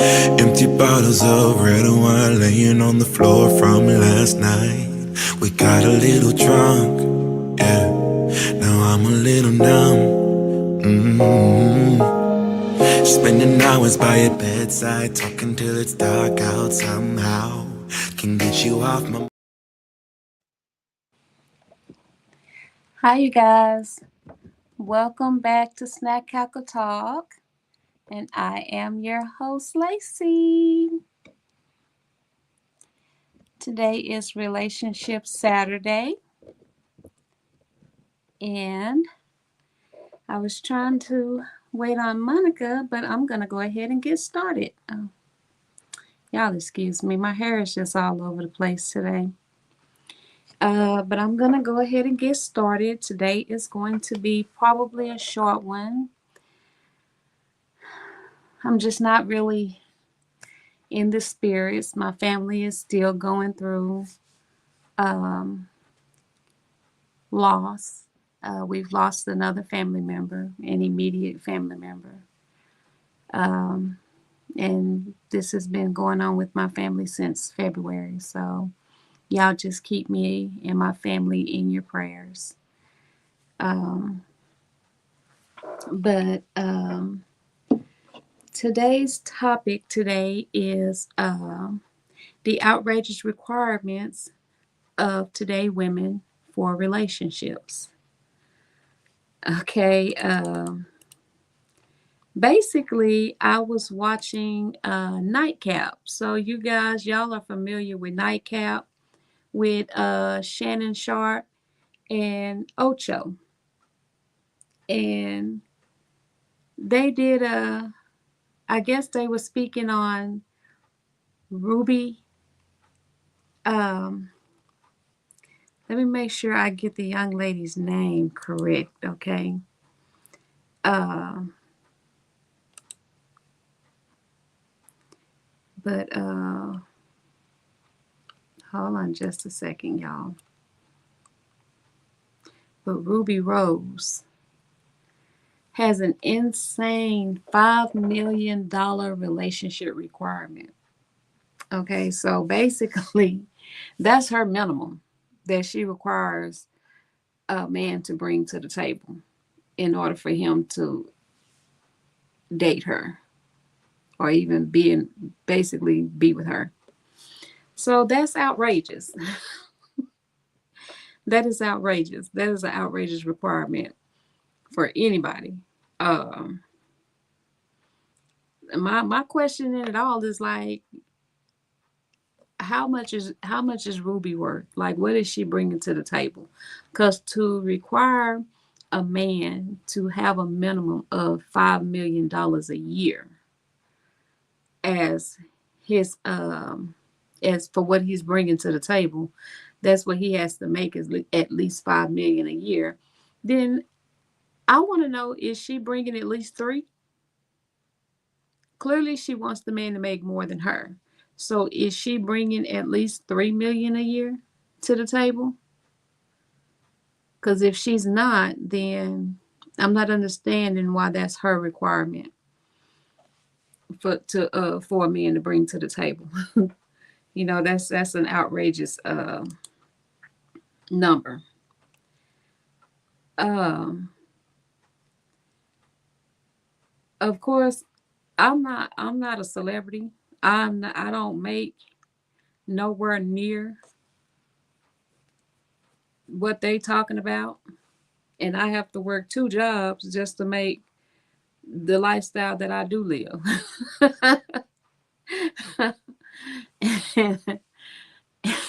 Empty bottles of red wine laying on the floor from last night. We got a little drunk, yeah. Now I'm a little numb. Spending hours by your bedside, talking till it's dark out somehow. Can get you off my. Hi, you guys. Welcome back to Snack Cackle Talk. And I am your host, Lacey. Today is Relationship Saturday. And I was trying to wait on Monica, but I'm going to go ahead and get started. Y'all, excuse me. My hair is just all over the place today. But I'm going to go ahead and get started. Today is going to be probably a short one. I'm just not really in the spirits. My family is still going through um, loss. We've lost another family member, an immediate family member. Um, and this has been going on with my family since February. So, y'all just keep me and my family in your prayers. Um, but today's topic today is the outrageous requirements of today women for relationships. Okay. Basically, I was watching Nightcap. So you guys, y'all are familiar with Nightcap with Shannon Sharp and Ocho. And they did I guess they were speaking on Ruby. Um, Let me make sure I get the young lady's name correct, okay? Uh, but hold on just a second, y'all. But Ruby Rose has an insane $5 million relationship requirement. Okay, so basically, that's her minimum that she requires a man to bring to the table in order for him to date her or even basically be with her. So that's outrageous. That is outrageous. That is an outrageous requirement for anybody. Um, my question in it all is like, how much is Ruby worth? Like, what is she bringing to the table? Because to require a man to have a minimum of $5 million a year as his as for what he's bringing to the table, that's what he has to make is at least 5 million a year. Then I want to know, is she bringing at least three? Clearly, she wants the man to make more than her. So is she bringing at least 3 million a year to the table? Because if she's not, then I'm not understanding why that's her requirement for a man to bring to the table. That's an outrageous number. Um, of course, I'm not a celebrity. I don't make nowhere near what they talking about, and I have to work two jobs just to make the lifestyle that I do live.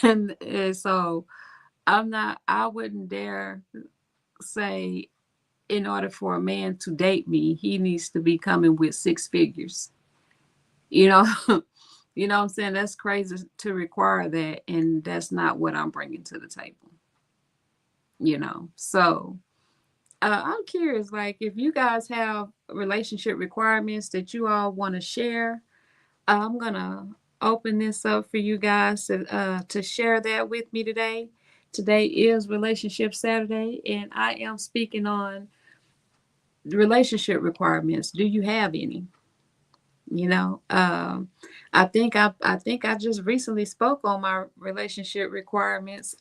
and, and so I wouldn't dare say in order for a man to date me, he needs to be coming with six figures. You know, you know what I'm saying? That's crazy to require that, and that's not what I'm bringing to the table. So I'm curious, like, if you guys have relationship requirements that you all want to share, I'm gonna open this up for you guys to share that with me today. Today is Relationship Saturday, and I am speaking on relationship requirements. Do you have any? You know, I think I just recently spoke on my relationship requirements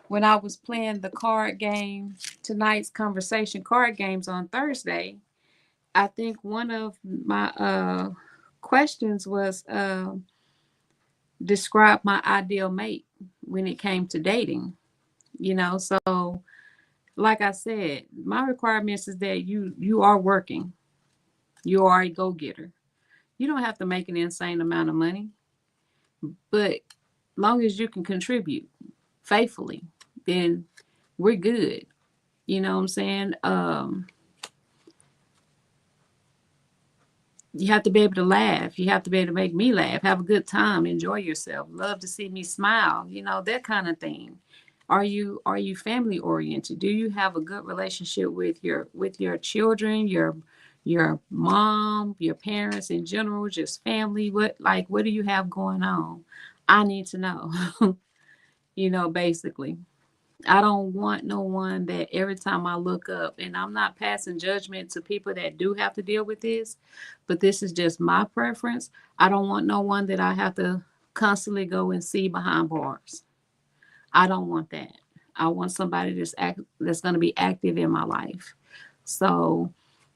when I was playing the card game, tonight's conversation card games on Thursday. I think one of my questions was describe my ideal mate when it came to dating. You know, so like I said, my requirements is that you are working, you are a go getter. You don't have to make an insane amount of money, but long as you can contribute faithfully, then we're good. You know what I'm saying? You have to be able to laugh. You have to be able to make me laugh, have a good time, enjoy yourself, love to see me smile, you know, that kind of thing. Are you family oriented? Do you have a good relationship with your children, your mom, your parents in general, just family? What do you have going on? I need to know. You know, basically. I don't want no one that every time I look up, and I'm not passing judgment to people that do have to deal with this, but this is just my preference. I don't want no one that I have to constantly go and see behind bars. I don't want that. I want somebody that's going to be active in my life. So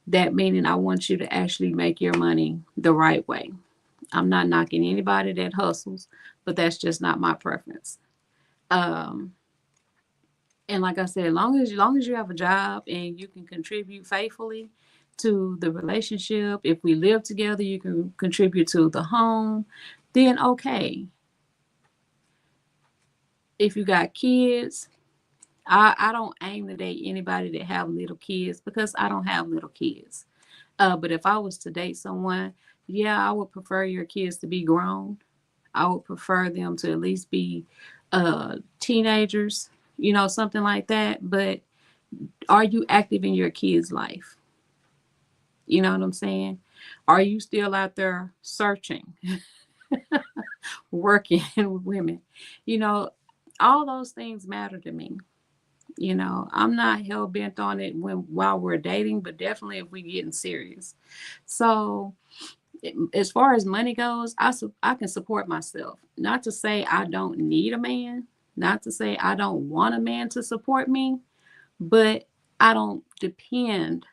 that meaning I want you to actually make your money the right way. I'm not knocking anybody that hustles, but that's just not my preference. Um, and like I said, long as you have a job and you can contribute faithfully to the relationship, if we live together, you can contribute to the home, then okay. If you got kids, I don't aim to date anybody that have little kids because I don't have little kids. But if I was to date someone, yeah, I would prefer your kids to be grown. I would prefer them to at least be teenagers, you know, something like that. But are you active in your kid's life? You know what I'm saying? Are you still out there searching, working with women? You know, all those things matter to me. You know, I'm not hell bent on it while we're dating, but definitely if we getting serious. So, as far as money goes, I can support myself. Not to say I don't need a man, not to say I don't want a man to support me, but I don't depend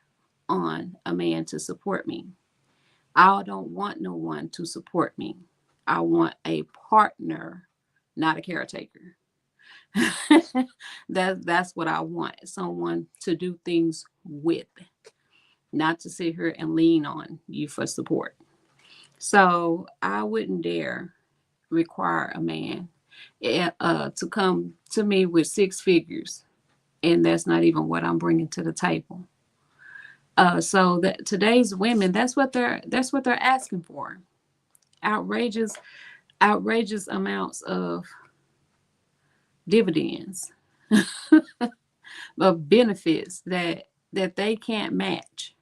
on a man to support me. I don't want no one to support me. I want a partner, not a caretaker. That's what I want. Someone to do things with, not to sit here and lean on you for support. So I wouldn't dare require a man to come to me with six figures, and that's not even what I'm bringing to the table. So that today's women, that's what they're asking for. Outrageous, outrageous amounts of dividends, of benefits that they can't match.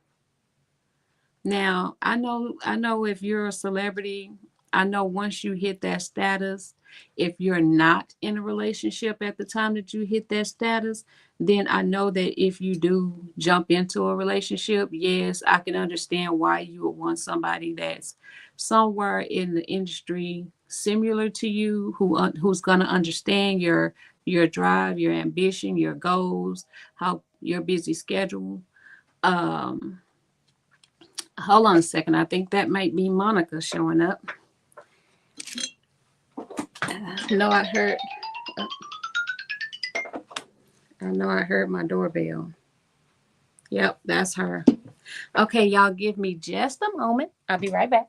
Now, I know if you're a celebrity, I know once you hit that status, if you're not in a relationship at the time that you hit that status, then I know that if you do jump into a relationship, yes, I can understand why you would want somebody that's somewhere in the industry similar to you who's going to understand your drive, your ambition, your goals, how your busy schedule. Um Hold on a second. I think that might be Monica showing up. No, I heard. I know I heard my doorbell. Yep, that's her. Okay, y'all give me just a moment. I'll be right back.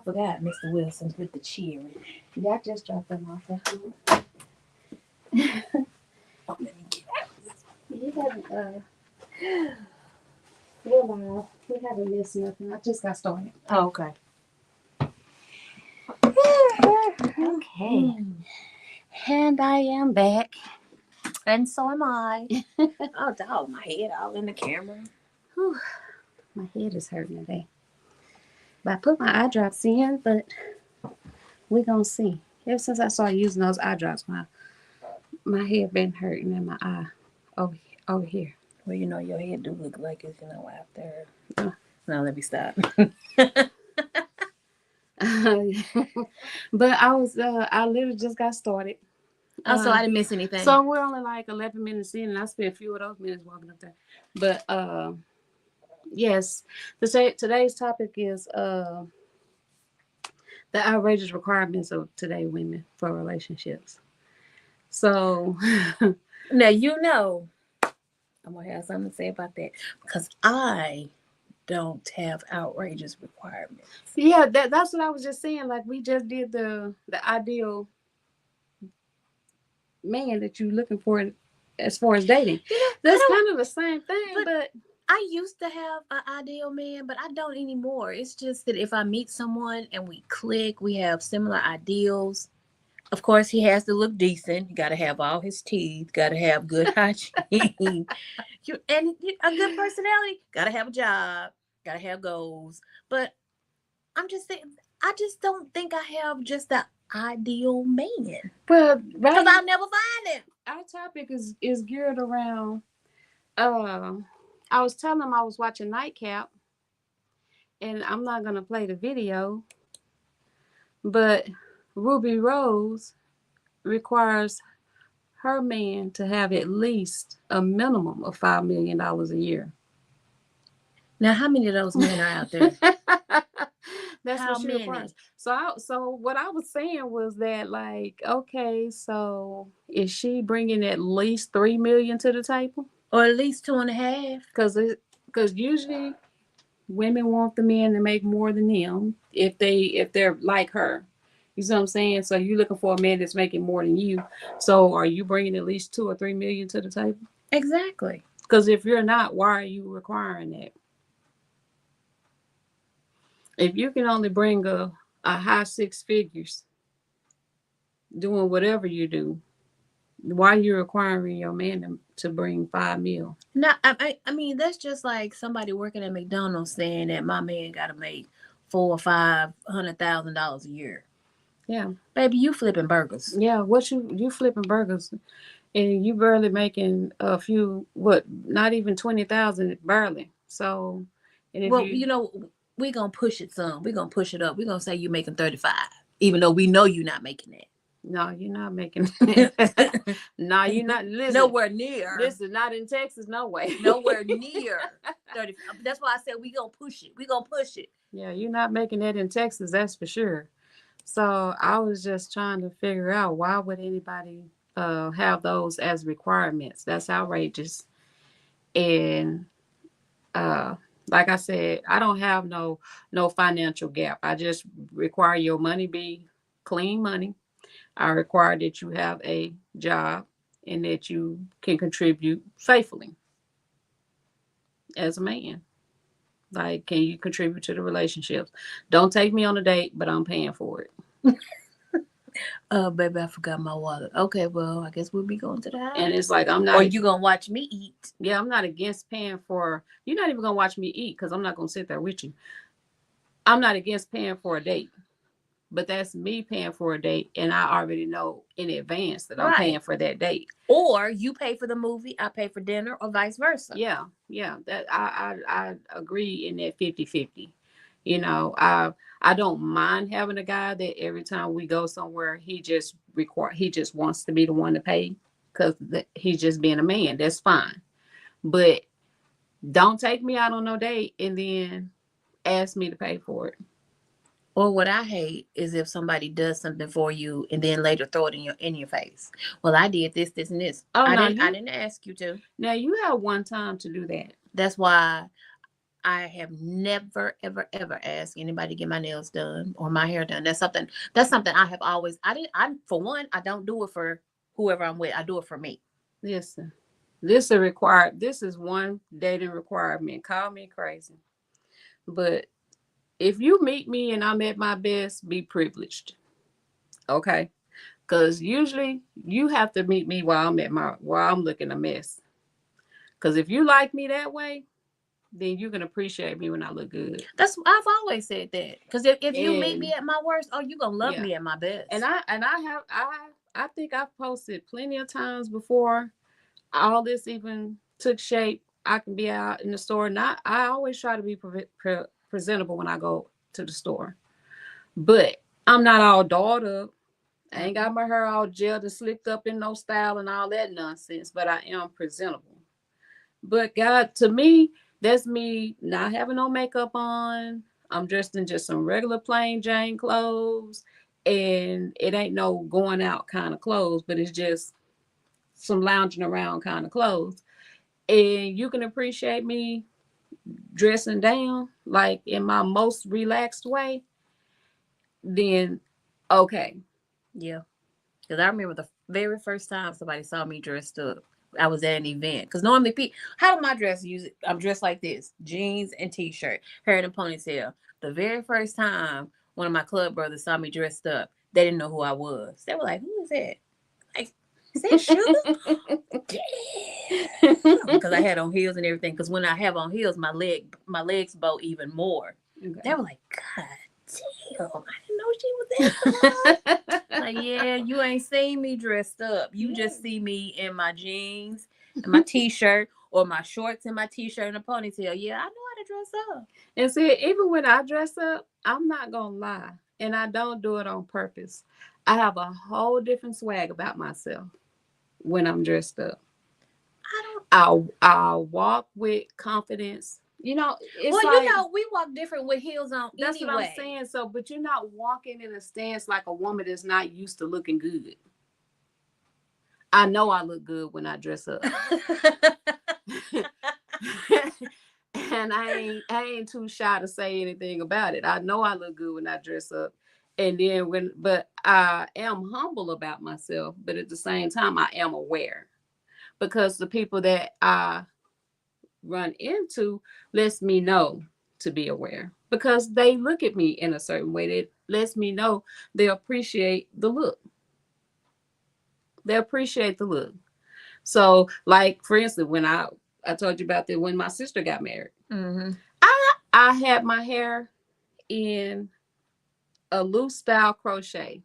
forgot Mr. Wilson's with the cherry. Yeah, I just dropped them off at home. Oh, let me get You haven't, we're live. We haven't missed nothing. I just got started. Oh, okay. Okay. And I am back. And so am I. Oh, dog, my head all in the camera. Whew. My head is hurting today. But I put my eye drops in, but we're going to see. Ever since I started using those eye drops, my head been hurting and my eye over here. Well, you know, your head do look like it's, after. Uh. No, let me stop. But I literally just got started. Oh, so I didn't miss anything. So we're only like 11 minutes in, and I spent a few of those minutes walking up there. But yes, today's topic is the outrageous requirements of today women for relationships. So now I'm gonna have something to say about that because I don't have outrageous requirements. Yeah, that's what I was just saying. Like we just did the ideal man that you're looking for as far as dating. That's kind of the same thing, but I used to have an ideal man, but I don't anymore. It's just that if I meet someone and we click, we have similar ideals. Of course, he has to look decent. You got to have all his teeth. Got to have good hygiene. And a good personality. Got to have a job. Got to have goals. But I'm just saying, I just don't think I have just the ideal man. Well, because I'll never find it. Our topic is geared around. I was telling him I was watching Nightcap, and I'm not gonna play the video, but Ruby Rose requires her man to have at least a minimum of $5 million a year. Now, how many of those men are out there? That's how what she many? requires. So what I was saying was that, like, okay, so is she bringing at least $3 million to the table, or at least 2.5? Because usually women want the men to make more than them if they're like her. You see what I'm saying? So you're looking for a man that's making more than you. So are you bringing at least 2 or 3 million to the table? Exactly. Because if you're not, why are you requiring that? If you can only bring a high 6 figures doing whatever you do, why are you requiring your man to bring $5 million? No, I mean, that's just like somebody working at McDonald's saying that my man got to make $400,000 or $500,000 a year. Yeah, baby, you flipping burgers. Yeah, what you flipping burgers, and you barely making a few. What? Not even 20,000, barely. So, and if well, we're gonna push it some. We're gonna push it up. We're gonna say you're making 35, even though we know you're not making that. No, you're not making it. No, you're not. Listen, nowhere near. Listen, not in Texas, no way. Nowhere near 30. That's why I said we gonna push it. We gonna push it. Yeah, you're not making that in Texas, that's for sure. So I was just trying to figure out, why would anybody have those as requirements? That's outrageous. And like I said, I don't have no financial gap. I just require your money be clean money. I require that you have a job and that you can contribute faithfully as a man. Like, can you contribute to the relationships? Don't take me on a date, but I'm paying for it. Baby, I forgot my wallet. Okay, well, I guess we'll be going to the house. And it's like, I'm not. Or you gonna watch me eat? Yeah, I'm not against paying for. You're not even gonna watch me eat because I'm not gonna sit there with you. I'm not against paying for a date, but that's me paying for a date, and I already know in advance that I'm paying for that date. Or you pay for the movie, I pay for dinner, or vice versa. Yeah. That I agree in that 50-50. I don't mind having a guy that every time we go somewhere, he just wants to be the one to pay because he's just being a man. That's fine. But don't take me out on no date and then ask me to pay for it. Or what I hate is if somebody does something for you and then later throw it in your face. Well, I did this, and this. I didn't ask you to. Now you have one time to do that. That's why I have never, ever, ever asked anybody to get my nails done or my hair done. That's something I have always, for one, I don't do it for whoever I'm with. I do it for me. Listen, this is one dating requirement. Call me crazy. But if you meet me and I'm at my best, be privileged. Okay? Because usually you have to meet me while I'm looking a mess. Because if you like me that way, then you can appreciate me when I look good. I've always said that. Because if you meet And me at my worst, oh, you gonna love yeah. me at my best. And I think I've posted plenty of times before all this even took shape. I can be out in the store, and I always try to be presentable when I go to the store. But I'm not all dolled up. I ain't got my hair all gelled and slicked up in no style and all that nonsense, but I am presentable. But God, to me, that's me not having no makeup on. I'm dressed in just some regular plain Jane clothes. And it ain't no going out kind of clothes, but it's just some lounging around kind of clothes. And you can appreciate me dressing down like in my most relaxed way, then okay. Yeah. Because I remember the very first time somebody saw me dressed up. I was at an event. Because normally, how do my dress use it? I'm dressed like this: jeans and t-shirt, hair in a ponytail. The very first time one of my club brothers saw me dressed up, they didn't know who I was. They were like, "Who is that? Like, is that Sugar?" Because I had on heels and everything. Because when I have on heels, my legs bow even more. Okay. They were like, "God damn, I didn't know she was that." Like, yeah, you ain't seen me dressed up. You just see me in my jeans and my t-shirt, or my shorts and my t-shirt and a ponytail. Yeah, I know how to dress up. And see, even when I dress up, I'm not gonna lie, and I don't do it on purpose. I have a whole different swag about myself when I'm dressed up. I'll walk with confidence. You know, it's we walk different with heels on. That's anyway. What I'm saying. So, but you're not walking in a stance like a woman that's not used to looking good. I know I look good when I dress up. And I ain't too shy to say anything about it. I know I look good when I dress up. And then but I am humble about myself, but at the same time I am aware. Because the people that I run into lets me know to be aware, because they look at me in a certain way that lets me know they appreciate the look. They appreciate the look. So, like, for instance, when I told you about that when my sister got married, I had my hair in a loose style crochet.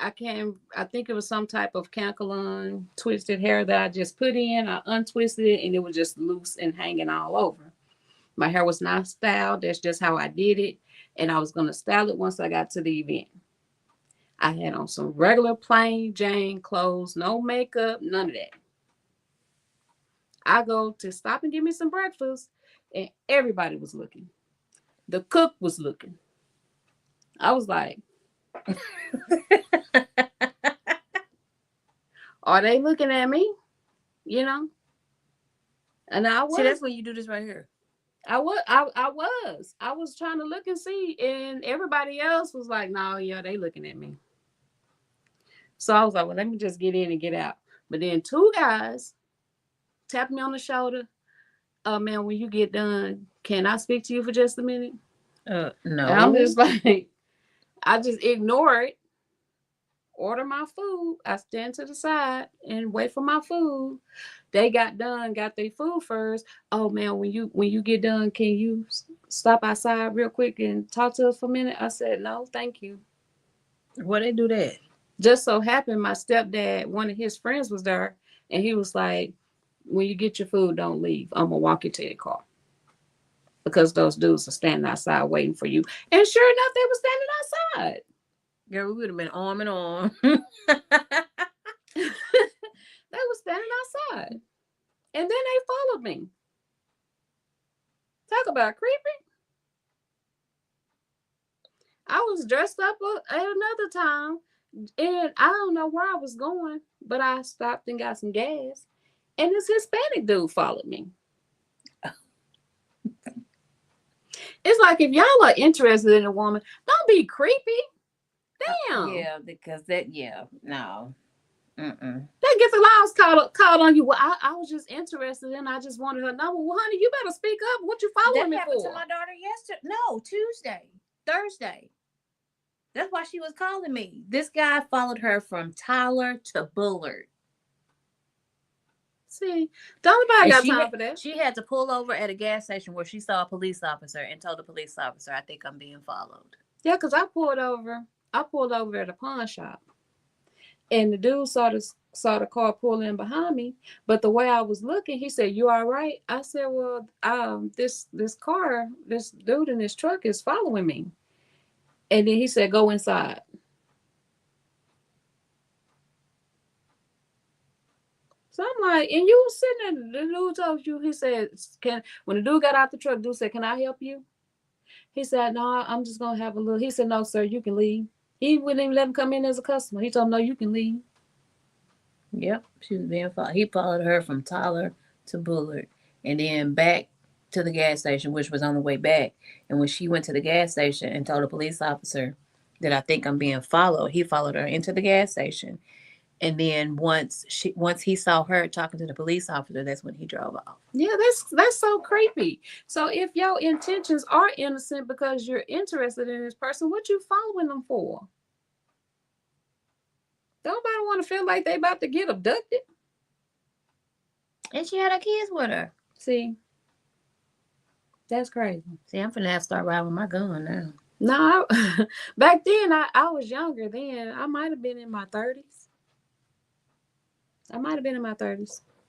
I think it was some type of cankalon twisted hair that I just put in. I untwisted it and it was just loose and hanging all over. My hair was not styled. That's just how I did it. And I was going to style it once I got to the event. I had on some regular plain Jane clothes, no makeup, none of that. I go to stop and get me some breakfast and everybody was looking. The cook was looking. I was like, are they looking at me? You know? And I was. See, that's when you do this right here. I was trying to look and see, and everybody else was like, no, yeah, they looking at me. So I was like, well, let me just get in and get out. But then two guys tapped me on the shoulder. Man, when you get done, can I speak to you for just a minute? No. And I'm just like, I just ignore it. Order my food. I stand to the side and wait for my food. They got done, got their food first. Oh man, when you get done, can you stop outside real quick and talk to us for a minute? I said, no, thank you. Why they do that? Just so happened my stepdad, one of his friends was there, and he was like, when you get your food, don't leave. I'm gonna walk you to your car. Because those dudes are standing outside waiting for you. And sure enough, they were standing outside. Girl, we would have been arm in arm. They were standing outside. And then they followed me. Talk about creepy. I was dressed up at another time. And I don't know where I was going. But I stopped and got some gas. And this Hispanic dude followed me. It's like if y'all are interested in a woman, don't be creepy. Damn. Yeah, because no. Mm-mm. That gets a louse called on you. Well, I was just interested and I just wanted her number. Well, honey, you better speak up. What you following That me happened for? to my daughter yesterday. No, Tuesday, Thursday. That's why she was calling me. This guy followed her from Tyler to Bullard. See, don't nobody got she, time for that. She had to pull over at a gas station where she saw a police officer and told the police officer, I think I'm being followed. Yeah, because I pulled over at a pawn shop. And the dude saw the car pull in behind me, but the way I was looking, he said, "You all right?" I said, "Well, this dude in this truck is following me." And then he said, "Go inside." So I'm like, and you was sitting there, the dude told you, he said, when the dude got out the truck, dude said, "Can I help you?" He said, "No, I'm just gonna have a little." He said, "No, sir, you can leave." He wouldn't even let him come in as a customer. He told him, "No, you can leave." Yep, she was being followed. He followed her from Tyler to Bullard and then back to the gas station, which was on the way back. And when she went to the gas station and told the police officer that I think I'm being followed, he followed her into the gas station. And then once he saw her talking to the police officer, that's when he drove off. Yeah, that's so creepy. So if your intentions are innocent because you're interested in this person, what you following them for? Nobody want to feel like they about to get abducted. And she had her kids with her. See, that's crazy. See, I'm finna have to start riding with my gun now. No, back then I was younger then. I might have been in my 30s.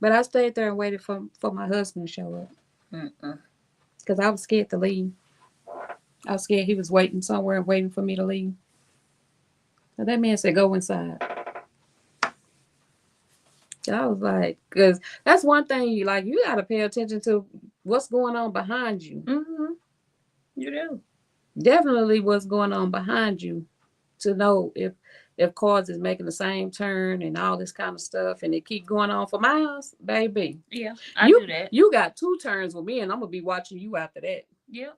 But I stayed there and waited for my husband to show up. Because I was scared to leave. I was scared he was waiting somewhere and waiting for me to leave. So that man said, "Go inside." I was like, because that's one thing you got to pay attention to what's going on behind you. Mm-hmm. You do. Definitely what's going on behind you to know if cars is making the same turn and all this kind of stuff and it keep going on for miles, baby. Yeah, I do that. You got 2 turns with me and I'm going to be watching you after that. Yep.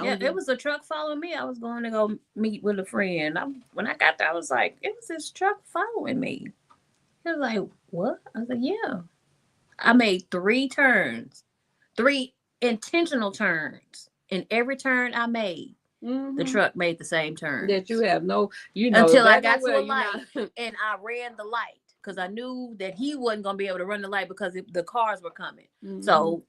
Yeah, it was a truck following me. I was going to go meet with a friend. When I got there, I was like, it was this truck following me. He was like, what? I was like, yeah. I made 3 turns, 3 intentional turns. And every turn I made, the truck made the same turn. That you have no, until I got to a light and I ran the light because I knew that he wasn't going to be able to run the light because the cars were coming. Mm-hmm. So,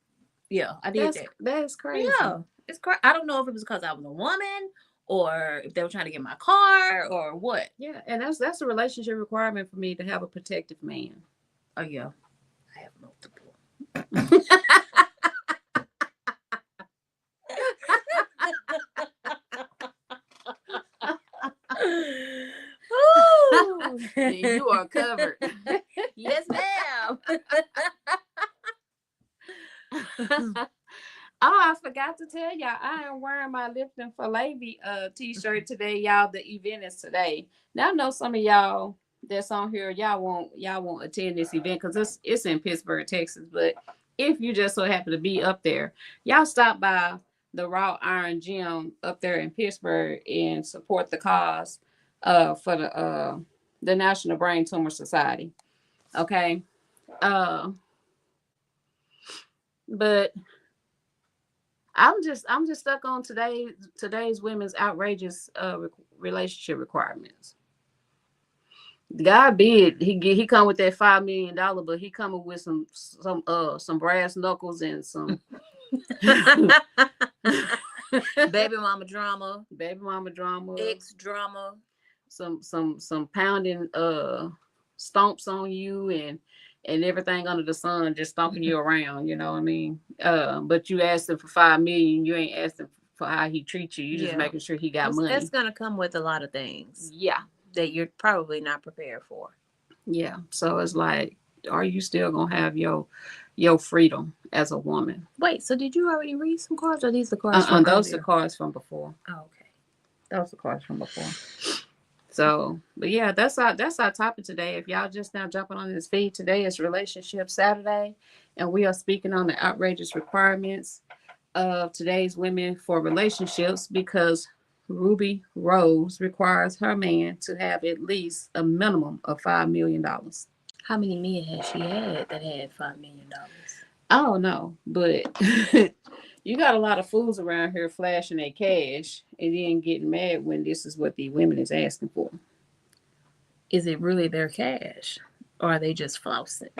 yeah, I did that. That's crazy. Yeah, it's crazy. I don't know if it was because I was a woman or if they were trying to get my car or what. Yeah, and that's a relationship requirement for me to have a protective man. Oh, yeah. I have multiple. You are covered. Yes, ma'am. Oh, I forgot to tell y'all, I am wearing my Lifting for Lady t-shirt today, y'all. The event is today. Now I know some of y'all that's on here, y'all won't attend this event because it's in Pittsburgh, Texas. But if you just so happen to be up there, y'all stop by the Raw Iron Gym up there in Pittsburgh and support the cause for the National Brain Tumor Society. Okay. But I'm just stuck on today's women's outrageous relationship requirements. God bid he come with that $5 million, but he coming with some brass knuckles and some baby mama drama, ex drama, some pounding stomps on you and everything under the sun, just stomping you around, you know what I mean? But you asked him for $5 million, you ain't asking for how he treats you. You just making sure he got money. That's gonna come with a lot of things. Yeah. That you're probably not prepared for. Yeah. So it's like, are you still gonna have your freedom as a woman? Wait, so did you already read some cards, or are these the cards from those are the cards from before. Oh, okay. Those are the cards from before. So, but yeah, that's our topic today. If y'all just now jumping on this feed, today is Relationship Saturday, and we are speaking on the outrageous requirements. of today's women for relationships because Ruby Rose requires her man to have at least a minimum of $5 million. How many men has she had that had $5 million? I don't know, but you got a lot of fools around here flashing their cash and then getting mad when this is what the women is asking for. Is it really their cash, or are they just flossing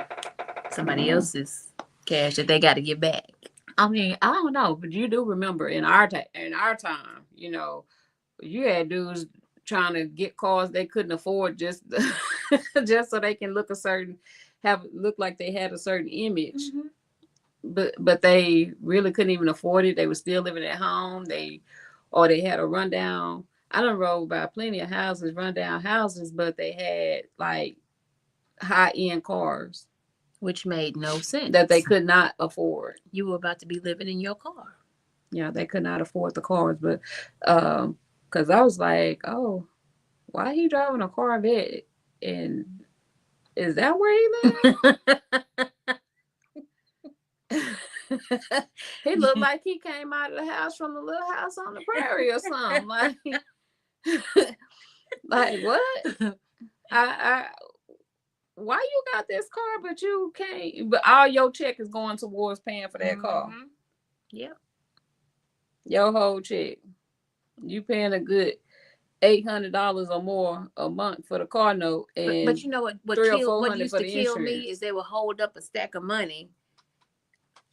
somebody else's cash that they got to give back? I mean, I don't know, but you do remember in our time, you had dudes trying to get cars they couldn't afford just just so they can look like they had a certain image. Mm-hmm. But they really couldn't even afford it. They were still living at home. They had a rundown. I done rode by plenty of houses, rundown houses, but they had like high end cars Which made no sense. that they could not afford. You were about to be living in your car. Yeah, they could not afford the cars, but because I was like, oh, why he driving a Corvette? And is that where he lives? He looked like he came out of the house from the Little House on the Prairie or something. Like what? I why you got this car but you can't? But all your check is going towards paying for that car. Yep. Your whole check, you paying a good $800 or more a month for the car note, and But you know what? What used to kill me is they would hold up a stack of money.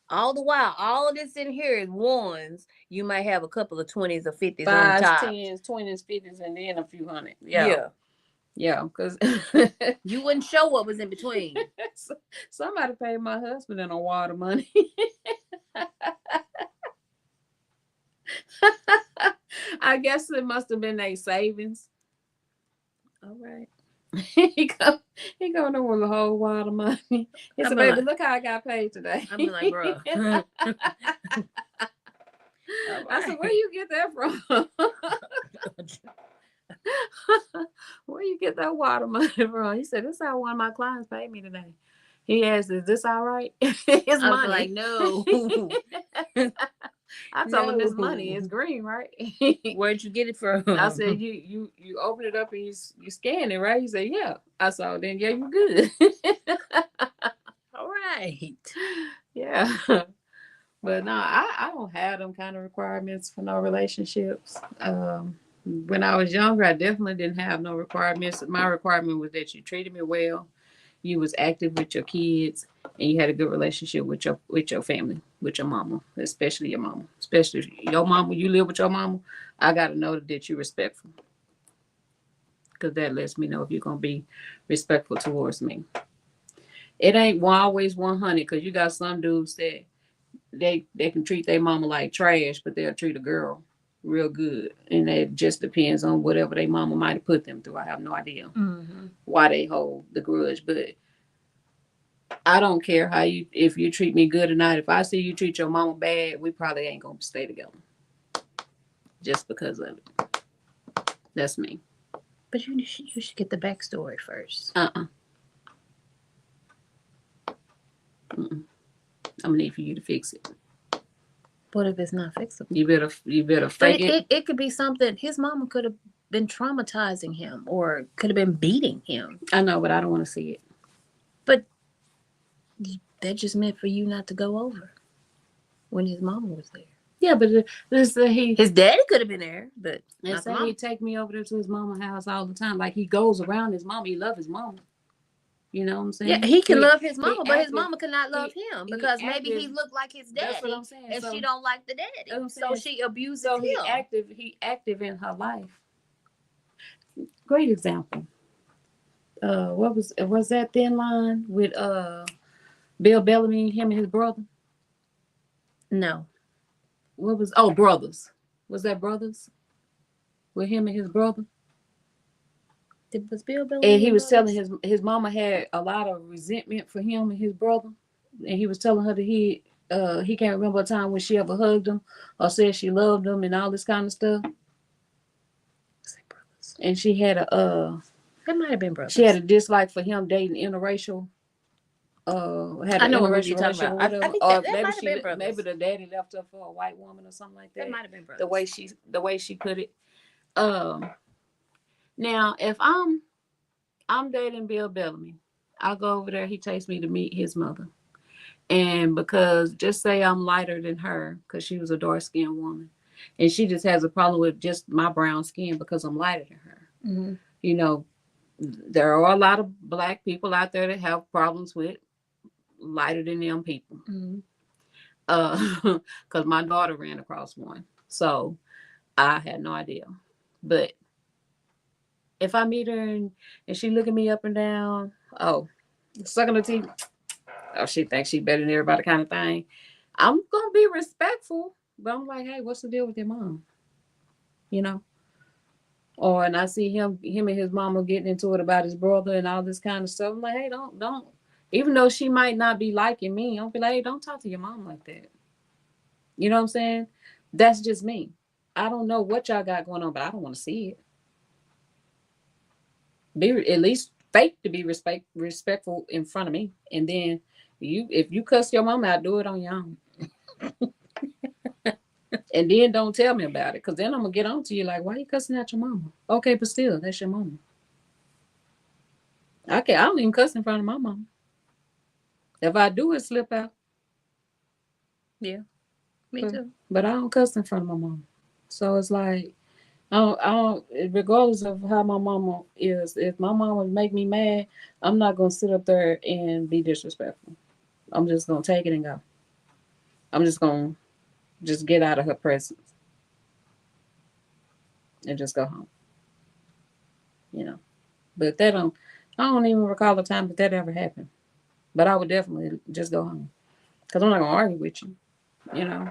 All the while, all of this in here is ones. You might have a couple of 20s or 50s on top. 10s, 20s, 50s, and then a few hundred. Yeah, because you wouldn't show what was in between. Somebody paid my husband in a wad of money. I guess it must have been their savings. All right. he going there with a whole wad of money. He said, baby, look how I got paid today. I'm like, bro. I said, where you get that from? Where you get that wad of money from? He said, this is how one of my clients paid me today. He asked, is this all right? His I money. was like, no. I told him this money is green, right? Where'd you get it from? I said, you open it up and you scan it, right? He said, yeah. I said, then yeah, you good. All right. Yeah. But no, I don't have them kind of requirements for no relationships. When I was younger, I definitely didn't have no requirements. My requirement was that you treated me well, you was active with your kids, and you had a good relationship with your family, with your mama, especially your mama. Especially your mama, you live with your mama, I got to know that you're respectful. Because that lets me know if you're going to be respectful towards me. It ain't always 100, because you got some dudes that they can treat their mama like trash, but they'll treat a girl real good. And it just depends on whatever their mama might have put them through. I have no idea why they hold the grudge, but I don't care if you treat me good or not. If I see you treat your mama bad, we probably ain't gonna stay together just because of it. That's me. But you should get the backstory first. I'm gonna need for you to fix it. What if it's not fixable? You better fake it. It could be something. His mama could have been traumatizing him, or could have been beating him. I know, but I don't want to see it. But that just meant for you not to go over when his mama was there. Yeah, but his daddy could have been there, but he take me over there to his mama's house all the time. Like, he goes around his mama. He love his mama. You know what I'm saying? Yeah, he can love his mama, but his mama cannot love him because maybe he looked like his daddy. That's what I'm saying. And she don't like the daddy, so she abuses him. He active in her life. Great example. What was that Thin Line with Bill Bellamy, him and his brother? No. Brothers. Was that Brothers? With him and his brother? Was Bill Bellamy? And he was telling his mama had a lot of resentment for him and his brother. And he was telling her that he can't remember a time when she ever hugged him or said she loved him and all this kind of stuff. And she had that might have been Brothers. She had a dislike for him dating interracial had I an know what interracial you're talking relationship about. with I her, think or that maybe might have been brothers. maybe the daddy left her for a white woman or something like that. That might have been brothers. The way she put it. Um, Now if I'm dating Bill Bellamy, I go over there. He takes me to meet his mother, and because just say I'm lighter than her, because she was a dark skinned woman, and she just has a problem with just my brown skin because I'm lighter than her. Mm-hmm. You know, there are a lot of black people out there that have problems with lighter than them people. Mm-hmm. Because my daughter ran across one, so I had no idea. But if I meet her and she look at me up and down, oh, sucking her teeth, oh, she thinks she better than everybody kind of thing. I'm gonna be respectful, but I'm like, hey, what's the deal with your mom? You know? Or and I see him and his mama getting into it about his brother and all this kind of stuff. I'm like, hey, don't. Even though she might not be liking me, I'll be like, hey, don't talk to your mom like that. You know what I'm saying? That's just me. I don't know what y'all got going on, but I don't want to see it. Be at least fake to be respectful in front of me, and then if you cuss your mama out, do it on your own. And then don't tell me about it, because then I'm gonna get on to you like, why you cussing out your mama? Okay, but still, that's your mama. I don't even cuss in front of my mama. If I do, it slip out. Yeah, me too. But I don't cuss in front of my mama. So it's like, I don't, regardless of how my mama is, if my mama make me mad, I'm not gonna sit up there and be disrespectful. I'm just gonna take it and go. I'm just gonna just get out of her presence and just go home. You know. But I don't even recall the time that ever happened. But I would definitely just go home, because I'm not gonna argue with you. You know.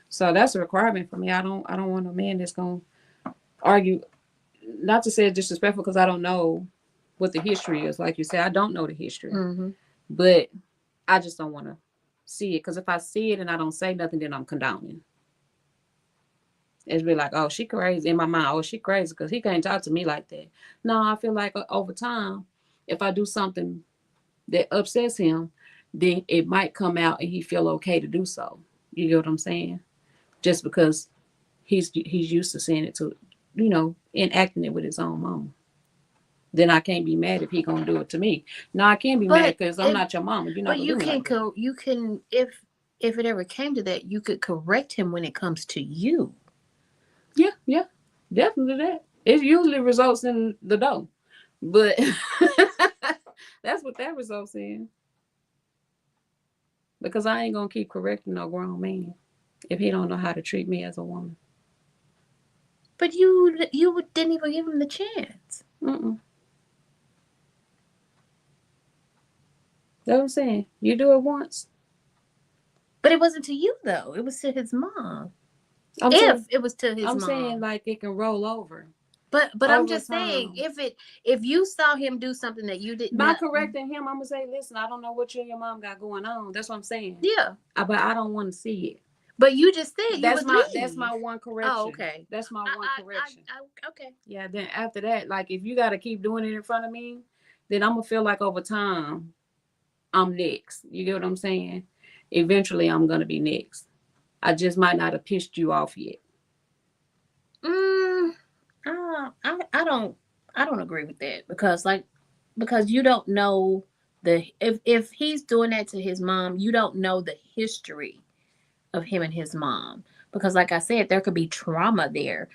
So that's a requirement for me. I don't want a man that's gonna argue. Not to say it's disrespectful, because I don't know what the history is. Like you said, I don't know the history, Mm-hmm. but I just don't want to see it, because if I see it and I don't say nothing, then I'm condoning. It's be like, oh, she crazy in my mind. Oh, she crazy because he can't talk to me like that. No, I feel like over time, if I do something that upsets him, then it might come out and he feel okay to do so. You get what I'm saying? Just because he's used to saying it to, enacting it with his own mama. Then I can't be mad if he gonna do it to me. No, I can't be mad because I'm not your mama. You're not But gonna you do me can like that. you can if it ever came to that, you could correct him when it comes to you. Yeah, definitely that. It usually results in the dough, but that's what that results in. Because I ain't gonna keep correcting no grown man if he don't know how to treat me as a woman. But you didn't even give him the chance. Mm-mm. That's what I'm saying. You do it once. But it wasn't to you though. It was to his mom. I'm If saying, it was to his I'm mom. saying like it can roll over. But I'm just time. saying, if you saw him do something that you didn't, By correcting him, I'm gonna say, listen, I don't know what you and your mom got going on. That's what I'm saying. Yeah. But I don't want to see it. But you just said you would leave. That's my one correction. Oh, okay. That's my one correction. Okay. Yeah. Then after that, like if you got to keep doing it in front of me, then I'm gonna feel like over time, I'm next. You get what I'm saying? Eventually, I'm gonna be next. I just might not have pissed you off yet. I don't agree with that because you don't know if he's doing that to his mom, you don't know the history of him and his mom, because like I said, there could be trauma there.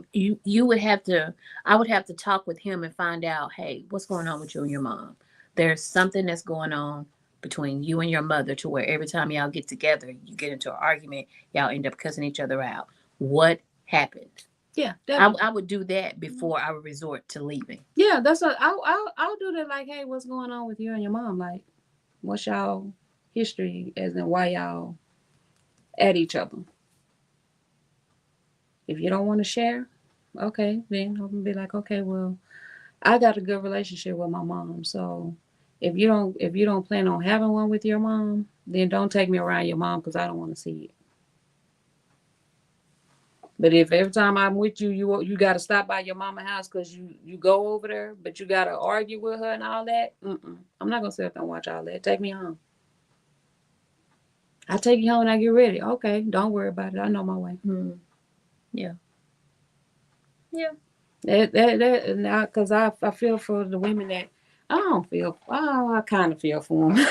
You would have to I would have to talk with him and find out, hey, what's going on with you and your mom? There's something that's going on between you and your mother to where every time y'all get together, you get into an argument, y'all end up cussing each other out. What happened? Yeah, I would do that before I would resort to leaving. Yeah, that's what I'll do that. Like, hey, what's going on with you and your mom? Like, what's y'all history, as in why y'all at each other? If you don't want to share, okay, then I'm gonna be like, okay, well, I got a good relationship with my mom, so if you don't plan on having one with your mom, then don't take me around your mom, because I don't want to see it. But if every time I'm with you, you got to stop by your mama house because you go over there, but you got to argue with her and all that, I'm not gonna sit up and watch all that. Take me home. I take you home and I get ready. Okay, don't worry about it. I know my way. Yeah. That now because I feel for the women that I don't feel. Oh, I kind of feel for them.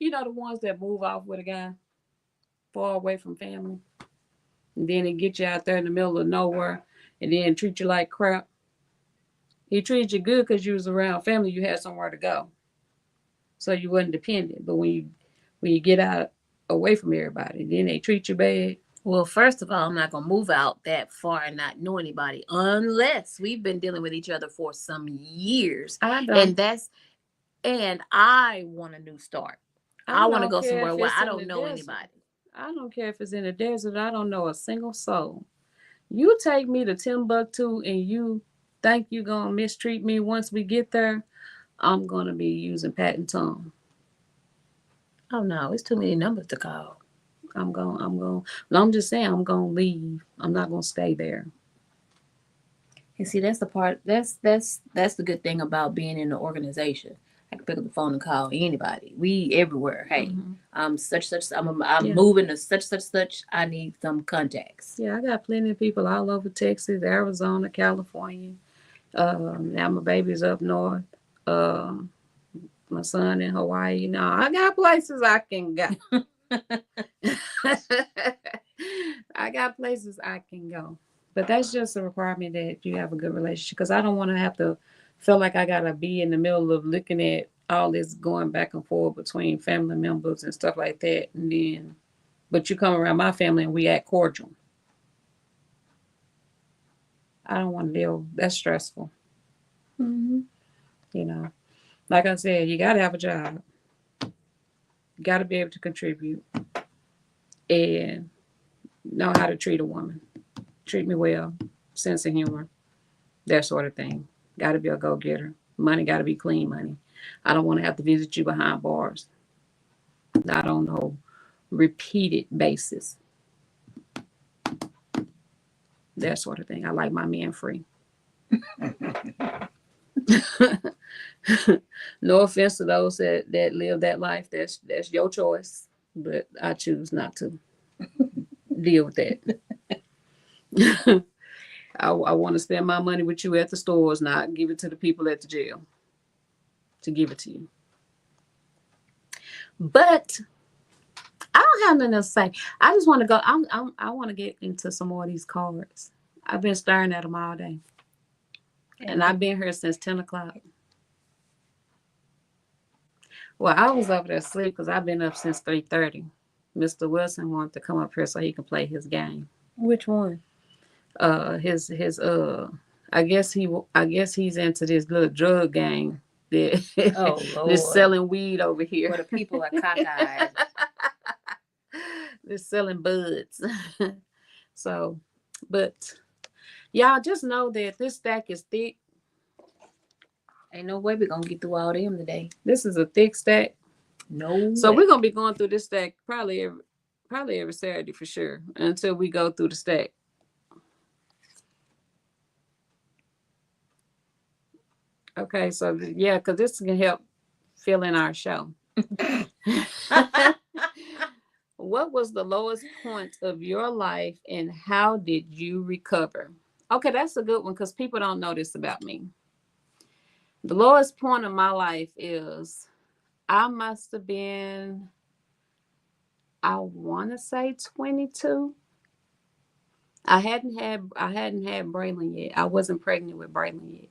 The ones that move off with a guy far away from family, and then he get you out there in the middle of nowhere, and then treat you like crap. He treated you good because you was around family. You had somewhere to go, so you wasn't dependent. But when you get out away from everybody, then they treat you bad. Well, first of all, I'm not gonna move out that far and not know anybody unless we've been dealing with each other for some years. I don't. And I want a new start. I want to don't go care somewhere if where it's I in don't the know desert. anybody. I don't care if it's in the desert. I don't know a single soul. You take me to Timbuktu and you think you're gonna mistreat me once we get there, I'm gonna be using patent tongue. Oh no, it's too many numbers to call. I'm just saying I'm gonna leave. I'm not gonna stay there. And see, that's the part. That's the good thing about being in the organization. I can pick up the phone and call anybody. We everywhere. Hey, such. I'm Yeah. moving to such. I need some contacts. Yeah, I got plenty of people all over Texas, Arizona, California. Now my baby's up north. My son in Hawaii. I got places I can go. I got places I can go. But that's just a requirement that you have a good relationship because I don't want to have to feel like I got to be in the middle of looking at all this going back and forth between family members and stuff like that. But you come around my family and we act cordial. I don't want to deal. That's stressful. Mm-hmm. Like I said, you got to have a job. You got to be able to contribute and know how to treat a woman. Treat me well, sense of humor, that sort of thing. Got to be a go getter. Money got to be clean money. I don't want to have to visit you behind bars. Not on no repeated basis. That sort of thing. I like my men free. No offense to those that live that life. That's your choice. But I choose not to deal with that. I want to spend my money with you at the stores, not give it to the people at the jail to give it to you. But I don't have nothing else to say. I just want to go. I want to get into some more of these cards. I've been staring at them all day, and I've been here since 10 o'clock. Well, I was over there asleep because I've been up since 3:30. Mr. Wilson wanted to come up here so he can play his game. Which one? His I guess he's into this little drug gang that Oh Lord, they're selling weed over here. where the people are cockeyed. They're selling buds. So, but y'all just know that this stack is thick. Ain't no way we're gonna get through all them today. This is a thick stack. No. So way. we're gonna be going through this stack probably every Saturday for sure until we go through the stack. Okay, so yeah, because this can help fill in our show. What was the lowest point of your life and how did you recover? Okay, that's a good one because people don't know this about me. The lowest point of my life is I must have been, I want to say 22. I hadn't had Braylon yet. I wasn't pregnant with Braylon yet.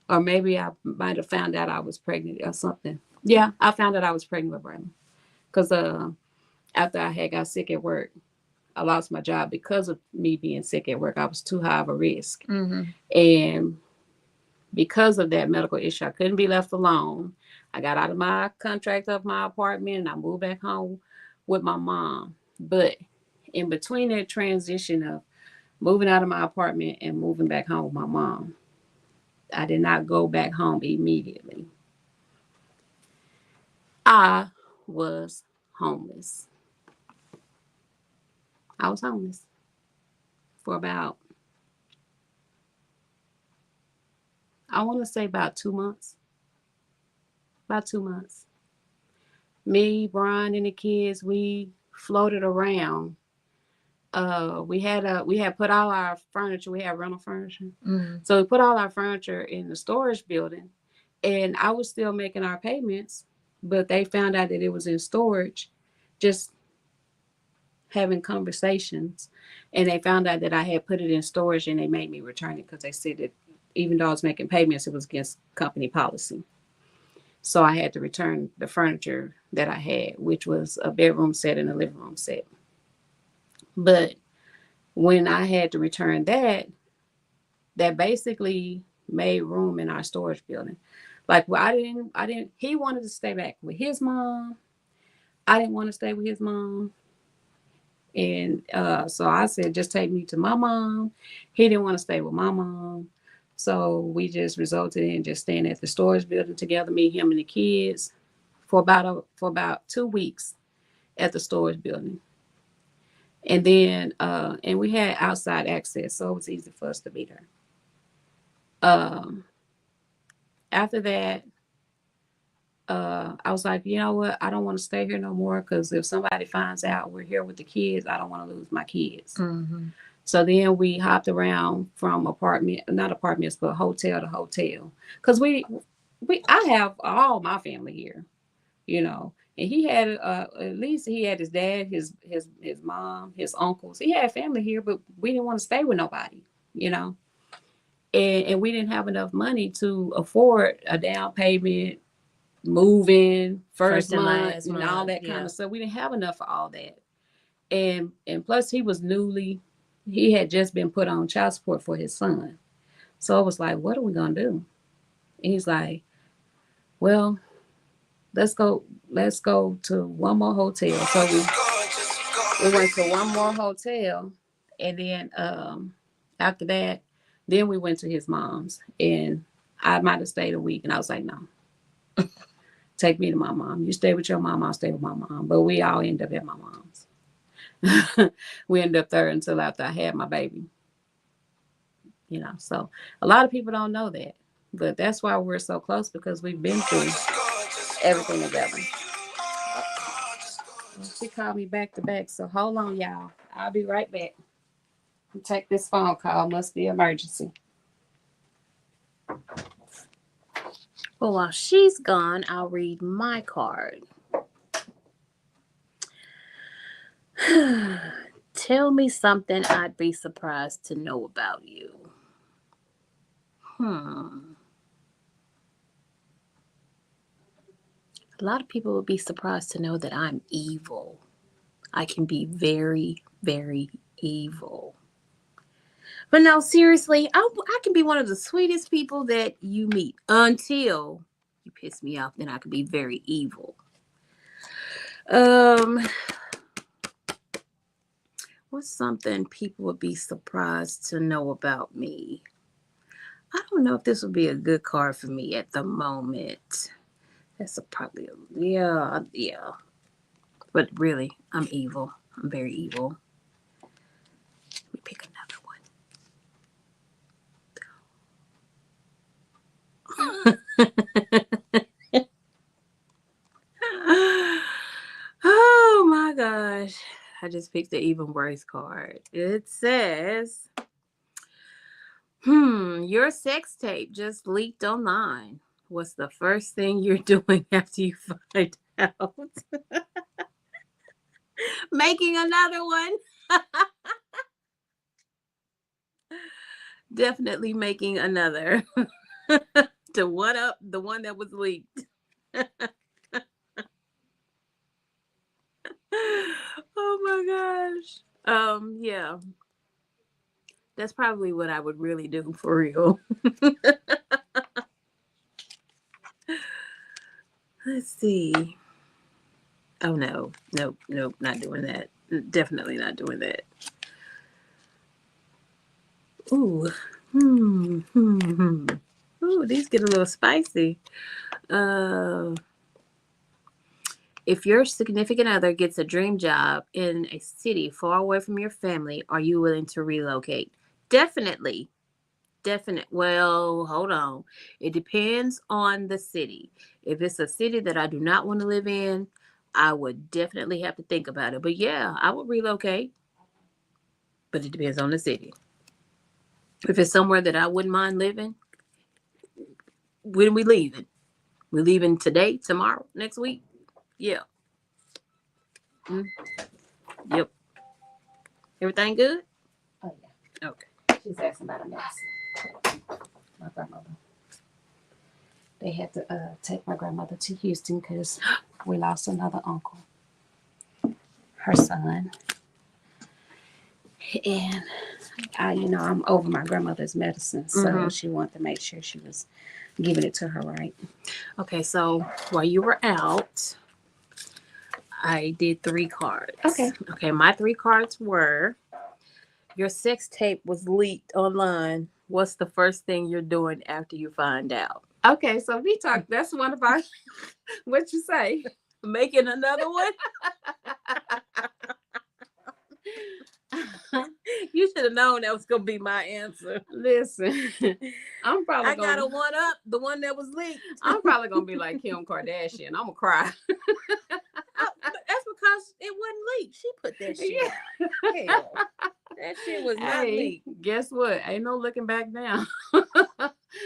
Or maybe I might have found out I was pregnant or something. Yeah, I found out I was pregnant with Braylon. Because after I had got sick at work, I lost my job because of me being sick at work. I was too high of a risk. Mm-hmm. And because of that medical issue, I couldn't be left alone. I got out of my contract of my apartment and I moved back home with my mom. But in between that transition of moving out of my apartment and moving back home with my mom, I did not go back home immediately. I was homeless. I was homeless. for about, I want to say about 2 months. About 2 months. Me, Brian, and the kids, we floated around. We had put all our furniture. We had rental furniture, so we put all our furniture in the storage building, and I was still making our payments, but they found out that it was in storage, just having conversations, and they found out that I had put it in storage, and they made me return it because they said that even though I was making payments, it was against company policy. So I had to return the furniture that I had, which was a bedroom set and a living room set. But when I had to return that, that basically made room in our storage building. Like, well, he wanted to stay back with his mom. I didn't want to stay with his mom. And so I said, just take me to my mom. He didn't want to stay with my mom. So we just resulted in just staying at the storage building together, me, him, and the kids for about 2 weeks at the storage building. And then and we had outside access, so it was easy for us to meet her. After that, I was like, you know what? I don't want to stay here no more because if somebody finds out we're here with the kids, I don't want to lose my kids. So then we hopped around from not apartments, but hotel to hotel. Because I have all my family here, you know. And he had at least he had his dad, his mom, his uncles. He had family here, but we didn't want to stay with nobody, you know. And we didn't have enough money to afford a down payment, moving, first and month, last and month, all that yeah. kind of stuff. We didn't have enough for all that. And plus he had just been put on child support for his son. So I was like, what are we gonna do? And he's like, well, let's go to one more hotel. So we went to one more hotel, and then after that, then we went to his mom's, and I might have stayed a week, and I was like, no, take me to my mom. You stay with your mom, I'll stay with my mom. But we all end up at my mom's. We ended up there until after I had my baby. You know, so a lot of people don't know that, but that's why we're so close, because we've been through everything together. She called me back to back, so hold on, y'all. I'll be right back. Take this phone call. Must be emergency. Well, while she's gone, I'll read my card. Tell me something I'd be surprised to know about you. A lot of people would be surprised to know that I'm evil. I can be very, very evil. But no, seriously, I can be one of the sweetest people that you meet until you piss me off. Then I can be very evil. What's something people would be surprised to know about me? I don't know if this would be a good card for me at the moment. That's yeah. But really, I'm evil. I'm very evil. Let me pick another one. Oh my gosh. I just picked the even worse card. It says, your sex tape just leaked online. What's the first thing you're doing after you find out? Making another one. Definitely making another to one up the one that was leaked. Oh my gosh. Yeah. That's probably what I would really do for real. Let's see. Oh no. Nope, not doing that. Definitely not doing that. Ooh. Ooh, these get a little spicy. If your significant other gets a dream job in a city far away from your family, are you willing to relocate? Definitely. Definite. Well, hold on. It depends on the city. If it's a city that I do not want to live in, I would definitely have to think about it. But yeah, I would relocate, but it depends on the city. If it's somewhere that I wouldn't mind living, when we leaving? We leaving today, tomorrow, next week? Yeah. Mm, yep. Everything good? Oh yeah. Okay. She's asking about a mess. My grandmother. They had to take my grandmother to Houston because we lost another uncle, her son. And I'm over my grandmother's medicine, so Mhm. she wanted to make sure she was giving it to her right. Okay, so while you were out, I did 3 cards. Okay. Okay, my 3 cards were: your sex tape was leaked online. What's the first thing you're doing after you find out? Okay, so we talked. That's one of our. What you say? Making another one? You should have known that was gonna be my answer. Listen, I'm probably I got gonna. a one up, the one that was leaked. I'm probably gonna be like Kim Kardashian. I'm gonna cry. But that's because it wasn't leaked. She put that shit out. Hell, that shit was not Hey, leaked. guess what? Ain't no looking back now.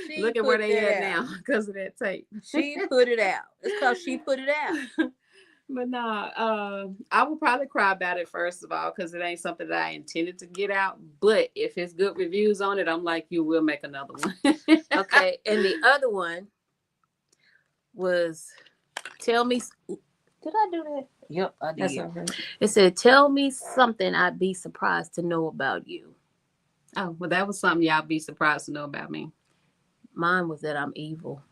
She Look at where put they that at out. now because of that tape. She put it out. It's because she put it out. But nah, I would probably cry about it first of all because it ain't something that I intended to get out. But if it's good reviews on it, I'm like, you will make another one. Okay, and the other one was, tell me. Did I do that? Yep, I did. That's all right. It said, tell me something I'd be surprised to know about you. Oh, well, that was something y'all be surprised to know about me. Mine was that I'm evil.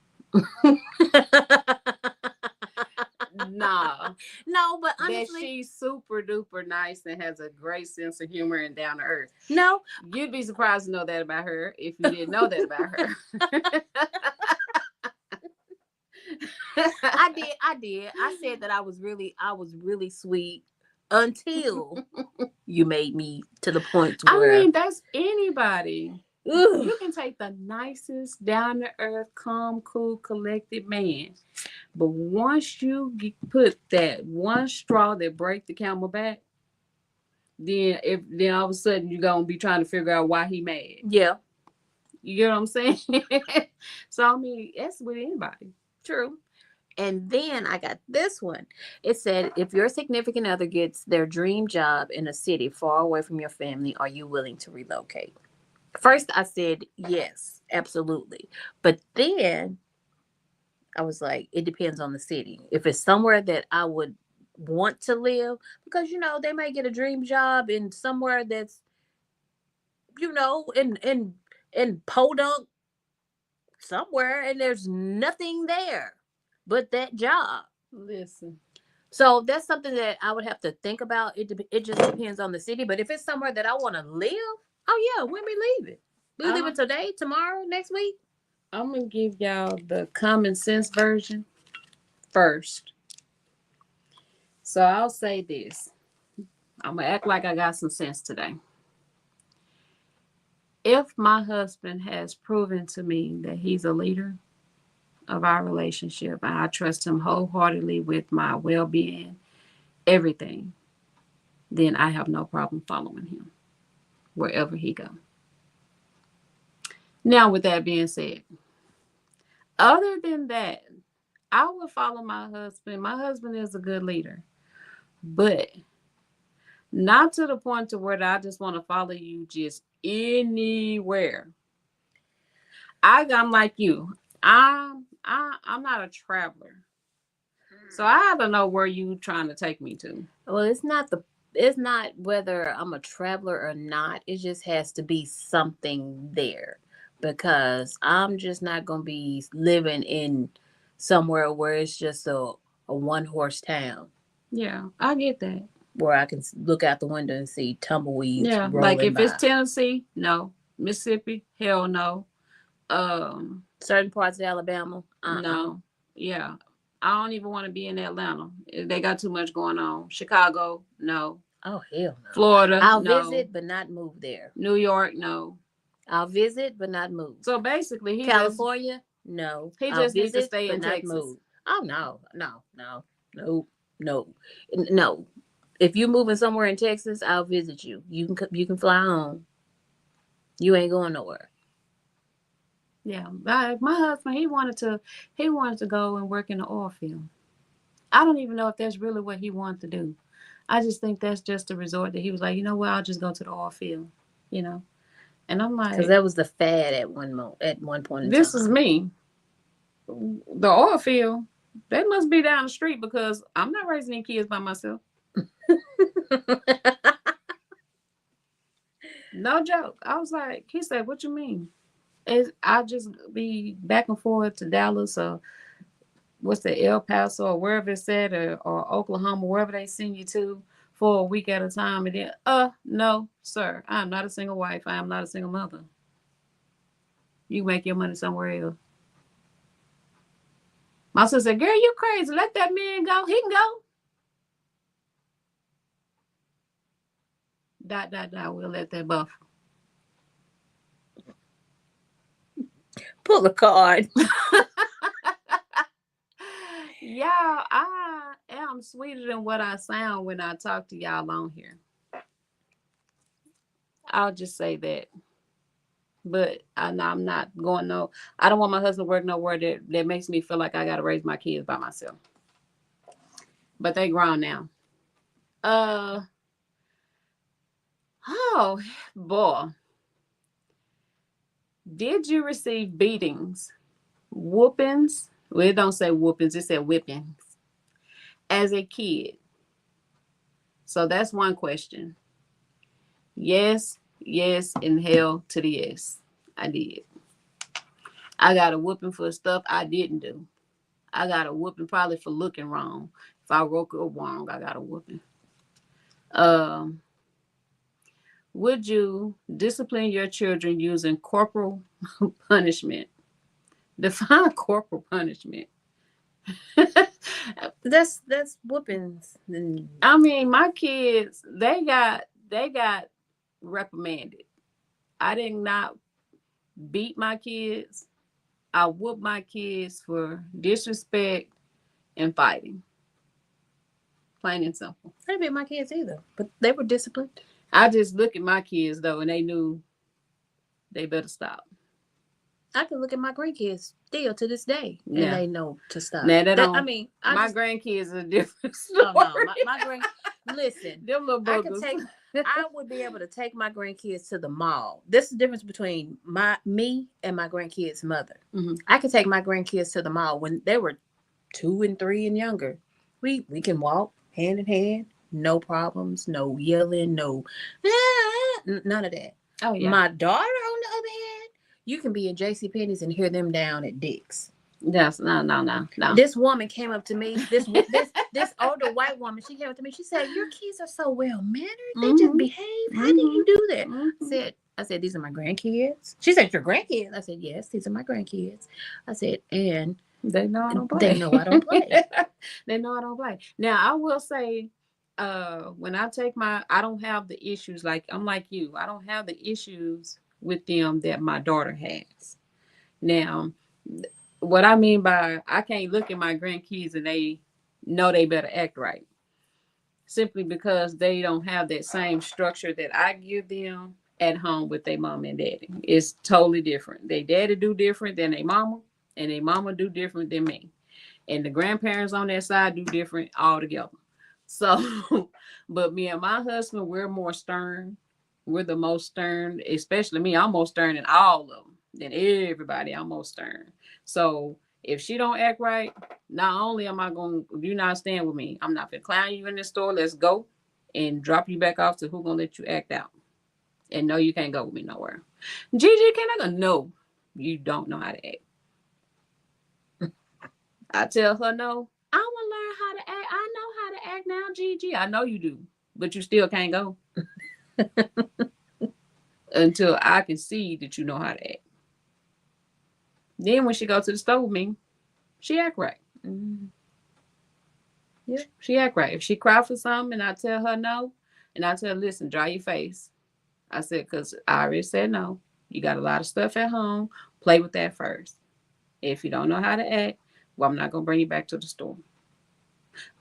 Nah, No, but that honestly, she's super duper nice and has a great sense of humor and down to earth. no. You'd be surprised to know that about her if you didn't know that about her. I did. I said that I was really sweet until you made me to the point I where mean, that's anybody. ugh, You can take the nicest, down to earth, calm, cool, collected man, but once you put that one straw that break the camel back, then all of a sudden you're gonna be trying to figure out why he mad. yeah, You get what I'm saying? So I mean, that's with anybody. true. And then I got this one. It said, if your significant other gets their dream job in a city far away from your family, are you willing to relocate? First, I said yes, absolutely. But then I was like, it depends on the city. If it's somewhere that I would want to live, because they may get a dream job in somewhere that's in Podunk somewhere, and there's nothing there but that job. Listen, So that's something that I would have to think about. It just depends on the city. But if it's somewhere that I want to live, oh yeah, when we leaving? We leaving today, tomorrow, next week? I'm gonna give y'all the common sense version first. So I'll say this. I'm gonna act like I got some sense today. If my husband has proven to me that he's a leader of our relationship and I trust him wholeheartedly with my well-being, everything, then I have no problem following him wherever he goes. Now, with that being said, other than that, I will follow my husband. My husband is a good leader, but not to the point to where I just want to follow you just anywhere. I'm like you. I'm not a traveler, so I have to know where you trying to take me to. Well, it's not whether I'm a traveler or not. It just has to be something there, because I'm just not gonna be living in somewhere where it's just a one horse town Yeah, I get that. where I can look out the window and see tumbleweeds Yeah, rolling like if by. it's Tennessee, no. Mississippi, hell no. Certain parts of Alabama, No. Yeah. I don't even want to be in Atlanta. They got too much going on. Chicago, no. Oh hell no. Florida, I'll no. visit but not move there. New York, no. I'll visit but not move. So basically, California, no. he I'll just needs to visit stay but in not Texas. move. Oh no, no, no, no, no, no. If you moving somewhere in Texas, I'll visit you. You can fly home. You ain't going nowhere. Yeah, my husband, he wanted to go and work in the oil field. I don't even know if that's really what he wanted to do. I just think that's just a resort that he was like, you know what, I'll just go to the oil field, you know. And I'm Because like, that was the fad at one point in this time. is me. The oil field, they must be down the street because I'm not raising any kids by myself. No joke. I was like, he said, what you mean? I'll just be back and forth to Dallas or what's the El Paso or wherever it's at or Oklahoma, wherever they send you to for a week at a time. And then, no, sir, I'm not a single wife. I am not a single mother. You make your money somewhere else. My sister said, girl, you crazy. Let that man go. He can go. ... We'll let that buffer. Pull a card. Y'all, I am sweeter than what I sound when I talk to y'all on here. I'll just say that. But I'm not going no. I don't want my husband to work nowhere that makes me feel like I got to raise my kids by myself. But they grown now. Oh boy. Did you receive beatings, whoopings? Well, it don't say whoopings, it said whippings as a kid. So that's one question. Yes, and hell to the yes. I did. I got a whooping for stuff I didn't do. I got a whooping probably for looking wrong. If I woke up wrong, I got a whooping. Would you discipline your children using corporal punishment? Define corporal punishment. That's whoopings. I mean, my kids, they got reprimanded. I did not beat my kids. I whooped my kids for disrespect and fighting. Plain and simple. I didn't beat my kids either, but they were disciplined. I just look at my kids though, and they knew they better stop. I can look at my grandkids still to this day, and they know to stop. Now, they don't. I mean, my grandkids are different. Oh no, my grand. Listen, them little buggers. I would be able to take my grandkids to the mall. This is the difference between me and my grandkids' mother. Mm-hmm. I could take my grandkids to the mall when they were 2 and 3 and younger. We can walk hand in hand, no problems, no yelling, no none of that. Oh yeah. My daughter, on the other hand, you can be in JCPenney's and hear them down at Dick's. Yes, no. This woman came up to me. This older white woman. She came up to me. She said, "Your kids are so well mannered. They just behave. How do you do that?" Mm-hmm. I said, "These are my grandkids." She said, "Your grandkids?" I said, "Yes, these are my grandkids." I said, "And they know I don't play. They know I don't play. They know I don't play." Now I will say, when I take I don't have the issues I'm like you. I don't have the issues with them that my daughter has. Now, what I mean by I can't look at my grandkids and they know they better act right. Simply because they don't have that same structure that I give them at home with their mom and daddy. It's totally different. Their daddy do different than their mama, and their mama do different than me. And the grandparents on their side do different altogether. So, but me and my husband, we're more stern. We're the most stern, especially me. I'm more stern than all of them. Than everybody, I'm more stern. So if she don't act right, not only am I going to, you not stand with me, I'm not going to clown you in the store. Let's go and drop you back off to who going to let you act out. And no, you can't go with me nowhere. Gigi, can I go? No, you don't know how to act. I tell her no. I want to learn how to act. I know how to act now, Gigi. I know you do, but you still can't go until I can see that you know how to act. Then when she goes to the store with me, she act right. Yeah, she act right. If she cry for something and I tell her no, and I tell her, listen, dry your face. I said, because I already said no. You got a lot of stuff at home. Play with that first. If you don't know how to act, well, I'm not going to bring you back to the store.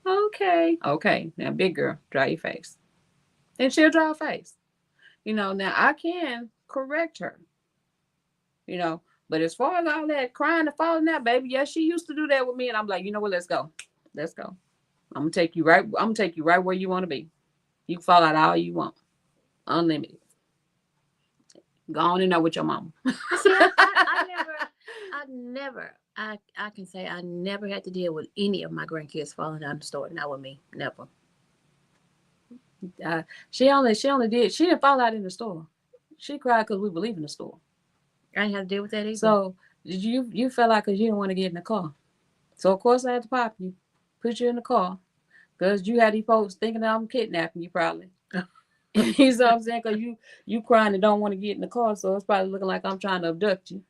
Okay. Okay. Now, big girl, dry your face. And she'll dry her face. Now I can correct her, but as far as all that crying and falling out, baby, yes, she used to do that with me. And I'm like, you know what? Let's go. Let's go. I'm gonna take you right where you want to be. You can fall out all you want. Unlimited. Go on in there with your mama. See, I can say I never had to deal with any of my grandkids falling out of the store. Not with me. Never. She didn't fall out in the store. She cried because we were leaving the store. I didn't have to deal with that either. So you fell out because you didn't want to get in the car. So of course I had to pop you, put you in the car, because you had these folks thinking that I'm kidnapping you probably. You know what I'm saying? Because you crying and don't want to get in the car, so it's probably looking like I'm trying to abduct you.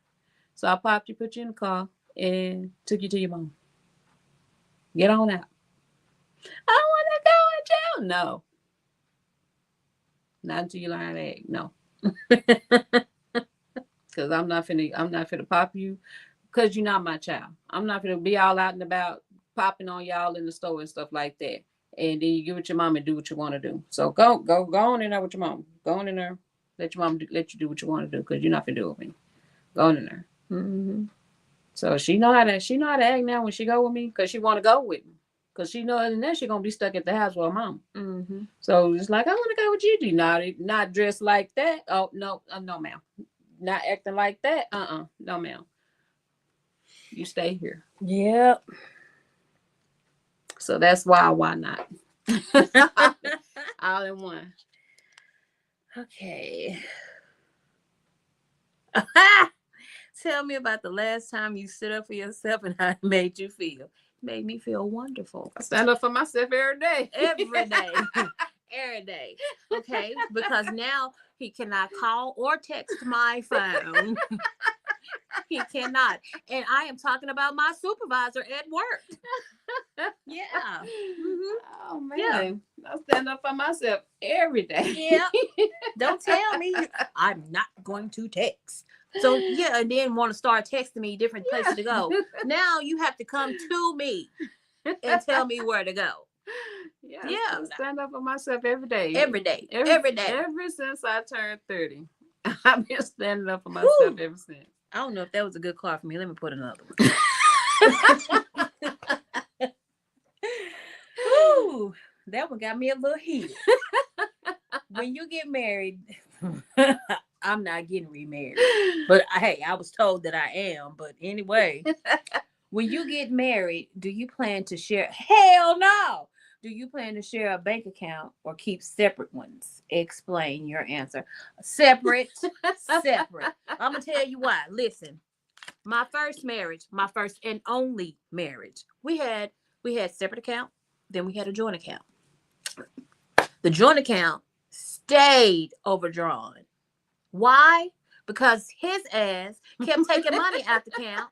So I popped you, put you in the car, and took you to your mom. Get on out. I don't want to go in jail. No. Not until you learn how to act. No. Because I'm not finna pop you because you're not my child. I'm not finna be all out and about popping on y'all in the store and stuff like that. And then you get with your mom and do what you want to do. So go on in there with your mom. Go on in there. Let your mom let you do what you want to do, because you're not finna do it with me. Go on in there. Mm-hmm. So she know how to act now when she go with me, because she want to go with me. Because she know, and then she gonna be stuck at the house with her mom. Mm-hmm. So it's like, I want to go with you. Not dressed like that. Oh no, no ma'am. Not acting like that. No ma'am. You stay here. Yep. So that's why not? All in one. Okay. Tell me about the last time you stood up for yourself and how it made you feel. It made me feel wonderful. I stand up for myself every day. Every day. Every day. Okay. Because now he cannot call or text my phone. He cannot. And I am talking about my supervisor at work. Yeah. Mm-hmm. Oh man. Yeah. I stand up for myself every day. Yeah. Don't tell me I'm not going to text. So yeah, and then want to start texting me different places to go. Now you have to come to me and tell me where to go. Yeah. I stand up for myself every day. Every day. Every day. Ever since I turned 30. I've been standing up for myself ever since. I don't know if that was a good card for me. Let me put another one. Ooh, that one got me a little heat. When you get married, I'm not getting remarried. But hey, I was told that I am. But anyway, when you get married, do you plan to share? Hell no. Do you plan to share a bank account or keep separate ones? Explain your answer. Separate. Separate. I'm going to tell you why. Listen, my first marriage, my first and only marriage, we had separate account, then we had a joint account. The joint account stayed overdrawn. Why? Because his ass kept taking money out the account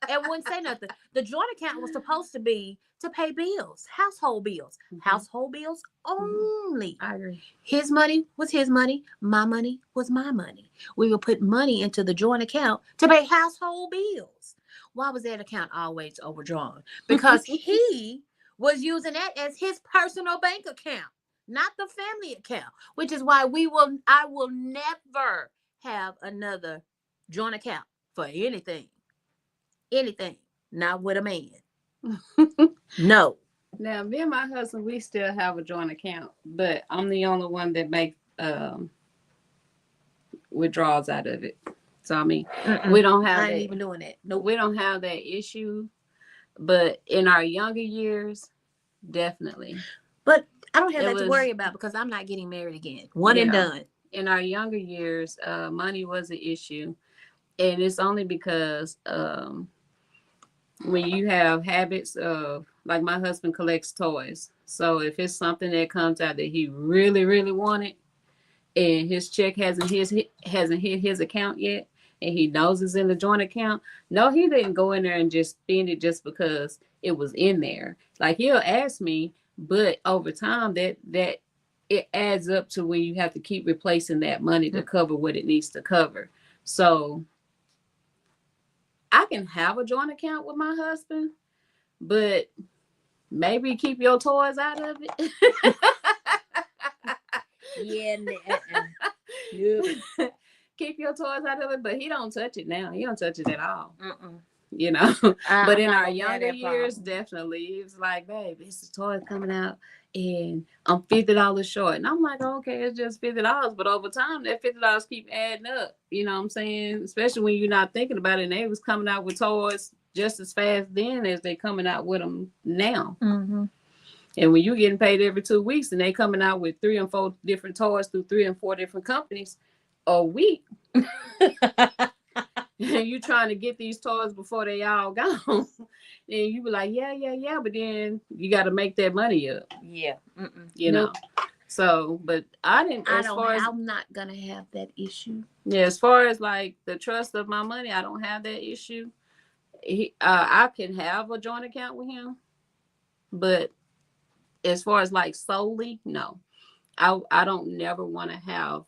and wouldn't say nothing. The joint account was supposed to be to pay bills, household bills, household bills only. I agree. His money was his money. My money was my money. We would put money into the joint account to pay household bills. Why was that account always overdrawn? Because he was using that as his personal bank account, not the family account, which is why I will never have another joint account for anything. Not with a man. No. Now, me and my husband, we still have a joint account, but I'm the only one that makes withdrawals out of it. So I mean, we don't have I ain't even doing that. No, we don't have that issue. But in our younger years, definitely. But I don't have that to worry about because I'm not getting married again. One and done. In our younger years, money was an issue, and it's only because when you have habits of, like, my husband collects toys. So if it's something that comes out that he really, really wanted, and his check hasn't hit his account yet, and he knows it's in the joint account, no, he didn't go in there and just spend it just because it was in there. Like he'll ask me, but over time that it adds up to when you have to keep replacing that money to cover what it needs to cover. So I can have a joint account with my husband, but maybe keep your toys out of it. Yeah. Yep. Keep your toys out of it, but he don't touch it now. He don't touch it at all. Mm-mm. You know. But I'm in not our gonna have younger that years, problem. definitely, he was like, "Babe, this is toy coming out, and I'm $50 short." And I'm like, "Okay, it's just $50." But over time, that $50 keep adding up. You know what I'm saying? Especially when you're not thinking about it. And they was coming out with toys just as fast then as they coming out with them now. Mm-hmm. And when you're getting paid every 2 weeks, and they coming out with 3 and 4 different toys through 3 and 4 different companies a week. And you trying to get these toys before they all gone. And you be like, yeah. But then you got to make that money up. Yeah. Mm-mm. You know. So, but I didn't, I'm not gonna have that issue. Yeah, as far as like the trust of my money, I don't have that issue. I can have a joint account with him, but as far as like solely, no. I don't never want to have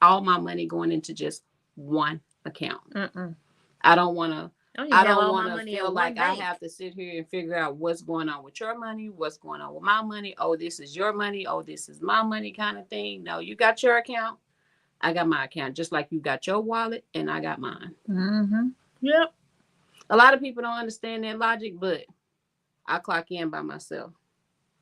all my money going into just one account. Mm-mm. I don't want to. I I don't don't want want to to feel like I have to sit here and figure out what's going on with your money, what's going on with my money. Oh, this is your money. Oh, this is my money, kind of thing. No, you got your account. I got my account, just like you got your wallet and I got mine. Mm-hmm. Yep. A lot of people don't understand that logic, but I clock in by myself.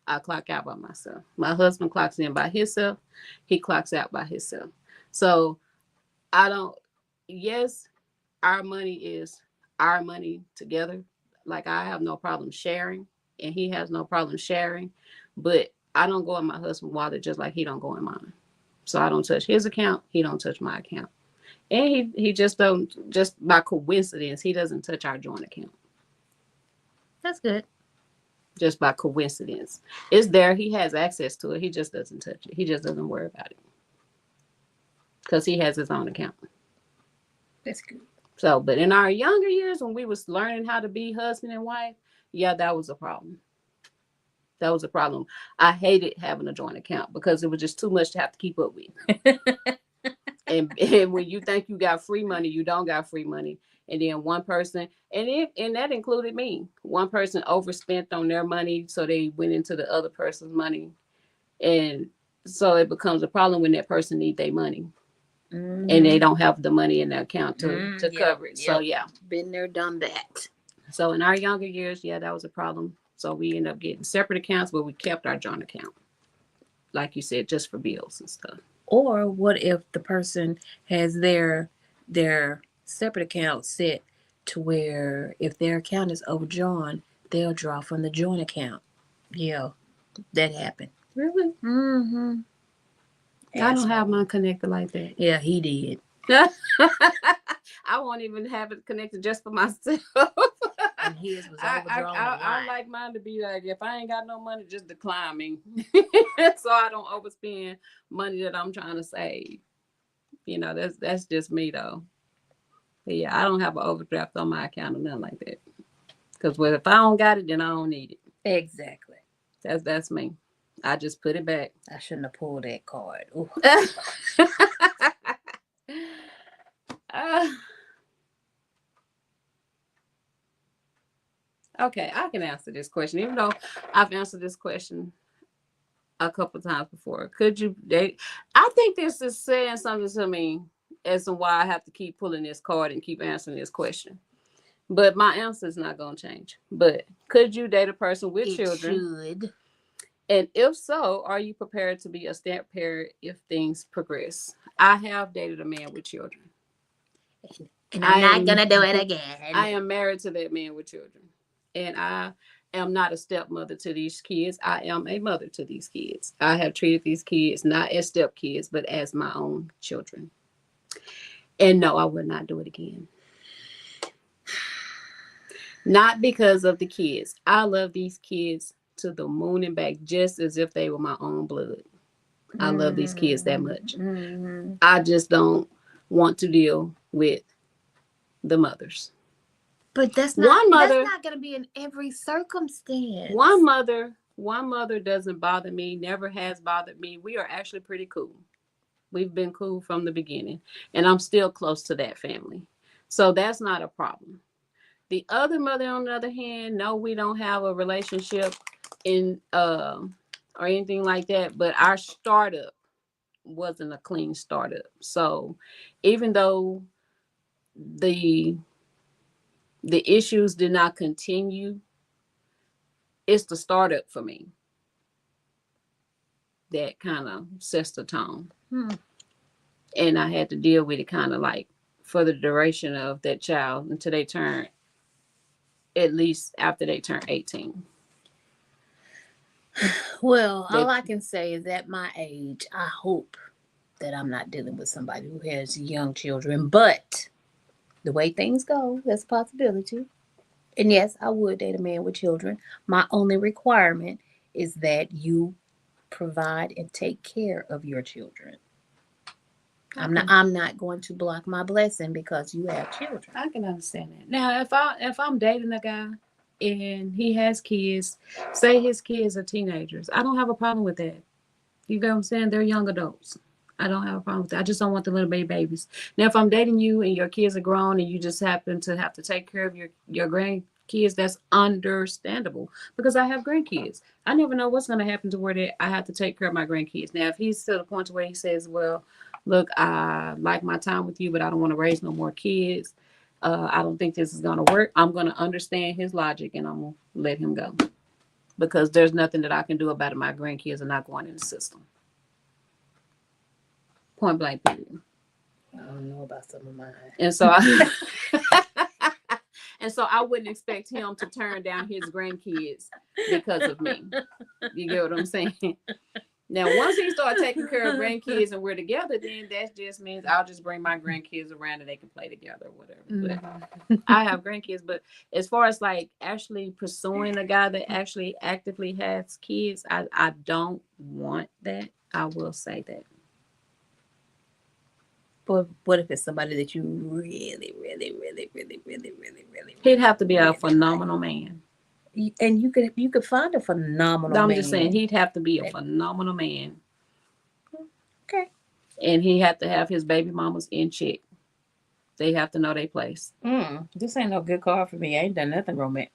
I clock out by myself. My husband clocks in by himself. He clocks out by himself. So I don't, yes, our money is our money together. Like I have no problem sharing and he has no problem sharing, but I don't go in my husband's wallet just like he don't go in mine. So I don't touch his account. He don't touch my account. And he just don't, just by coincidence, he doesn't touch our joint account. That's good. Just by coincidence. It's there. He has access to it. He just doesn't touch it. He just doesn't worry about it. Because he has his own account. That's good. So, but in our younger years, when we was learning how to be husband and wife, yeah, that was a problem. That was a problem. I hated having a joint account because it was just too much to have to keep up with. and when you think you got free money, you don't got free money. And then one person, and that included me, one person overspent on their money, so they went into the other person's money. And so it becomes a problem when that person needs their money. Mm-hmm. And they don't have the money in their account to cover it. Yep. So yeah. Been there, done that. So in our younger years, yeah, that was a problem. So we ended up getting separate accounts, but we kept our joint account. Like you said, just for bills and stuff. Or what if the person has their separate account set to where if their account is overdrawn, they'll draw from the joint account. Yeah, that happened. Really? Mm-hmm. I don't have mine connected like that. Yeah, he did. I won't even have it connected just for myself. And his was overdrawn. I like mine to be like, if I ain't got no money, just decline me. So I don't overspend money that I'm trying to save. You know, that's just me though. But yeah, I don't have an overdraft on my account or nothing like that. Because if I don't got it, then I don't need it. Exactly. That's me. I just put it back. I shouldn't have pulled that card. Okay, I can answer this question, even though I've answered this question a couple times before. Could you date? I think this is saying something to me as to why I have to keep pulling this card and keep answering this question. But my answer is not going to change. But could you date a person with children? Should. And if so, are you prepared to be a step parent if things progress? I have dated a man with children. And I'm not going to do it again. I am married to that man with children. And I am not a stepmother to these kids. I am a mother to these kids. I have treated these kids not as stepkids, but as my own children. And no, I would not do it again. Not because of the kids. I love these kids to the moon and back, just as if they were my own blood. I love these kids that much. Mm-hmm. I just don't want to deal with the mothers. But that's One mother- not going to be in every circumstance. One mother doesn't bother me, never has bothered me. We are actually pretty cool. We've been cool from the beginning, and I'm still close to that family. So that's not a problem. The other mother, on the other hand, no, we don't have a relationship in or anything like that, but our startup wasn't a clean startup. So even though the issues did not continue, it's the startup for me that kind of sets the tone. And I had to deal with it kind of like for the duration of that child until they turn, at least after they turn 18. Well, all I can say is at my age, I hope that I'm not dealing with somebody who has young children. But the way things go, that's a possibility. And yes, I would date a man with children. My only requirement is that you provide and take care of your children. I'm not going to block my blessing because you have children. I can understand that. Now, if I'm dating a guy and he has kids, say his kids are teenagers, I don't have a problem with that. You get what I'm saying? They're young adults. I don't have a problem with that. I just don't want the little babies. Now, if I'm dating you and your kids are grown and you just happen to have to take care of your grandkids, that's understandable because I have grandkids. I never know what's going to happen to where I have to take care of my grandkids. Now, if he's to the point where he says, well, look, I like my time with you, but I don't want to raise no more kids. I don't think this is going to work. I'm going to understand his logic and I'm going to let him go because there's nothing that I can do about it. My grandkids are not going in the system. Point blank period. I don't know about some of mine. And so I wouldn't expect him to turn down his grandkids because of me. You get what I'm saying? Now, once he starts taking care of grandkids and we're together, then that just means I'll just bring my grandkids around and they can play together or whatever. But I have grandkids. But as far as like actually pursuing a guy that actually actively has kids, I don't want that. I will say that. But what if it's somebody that you really, really, really, really, really, really, really? He'd have to be a phenomenal man. And you could find a phenomenal man. I'm just saying he'd have to be a phenomenal man. Okay. And he had to have his baby mamas in check. They have to know their place. This ain't no good card for me. I ain't done nothing romantic.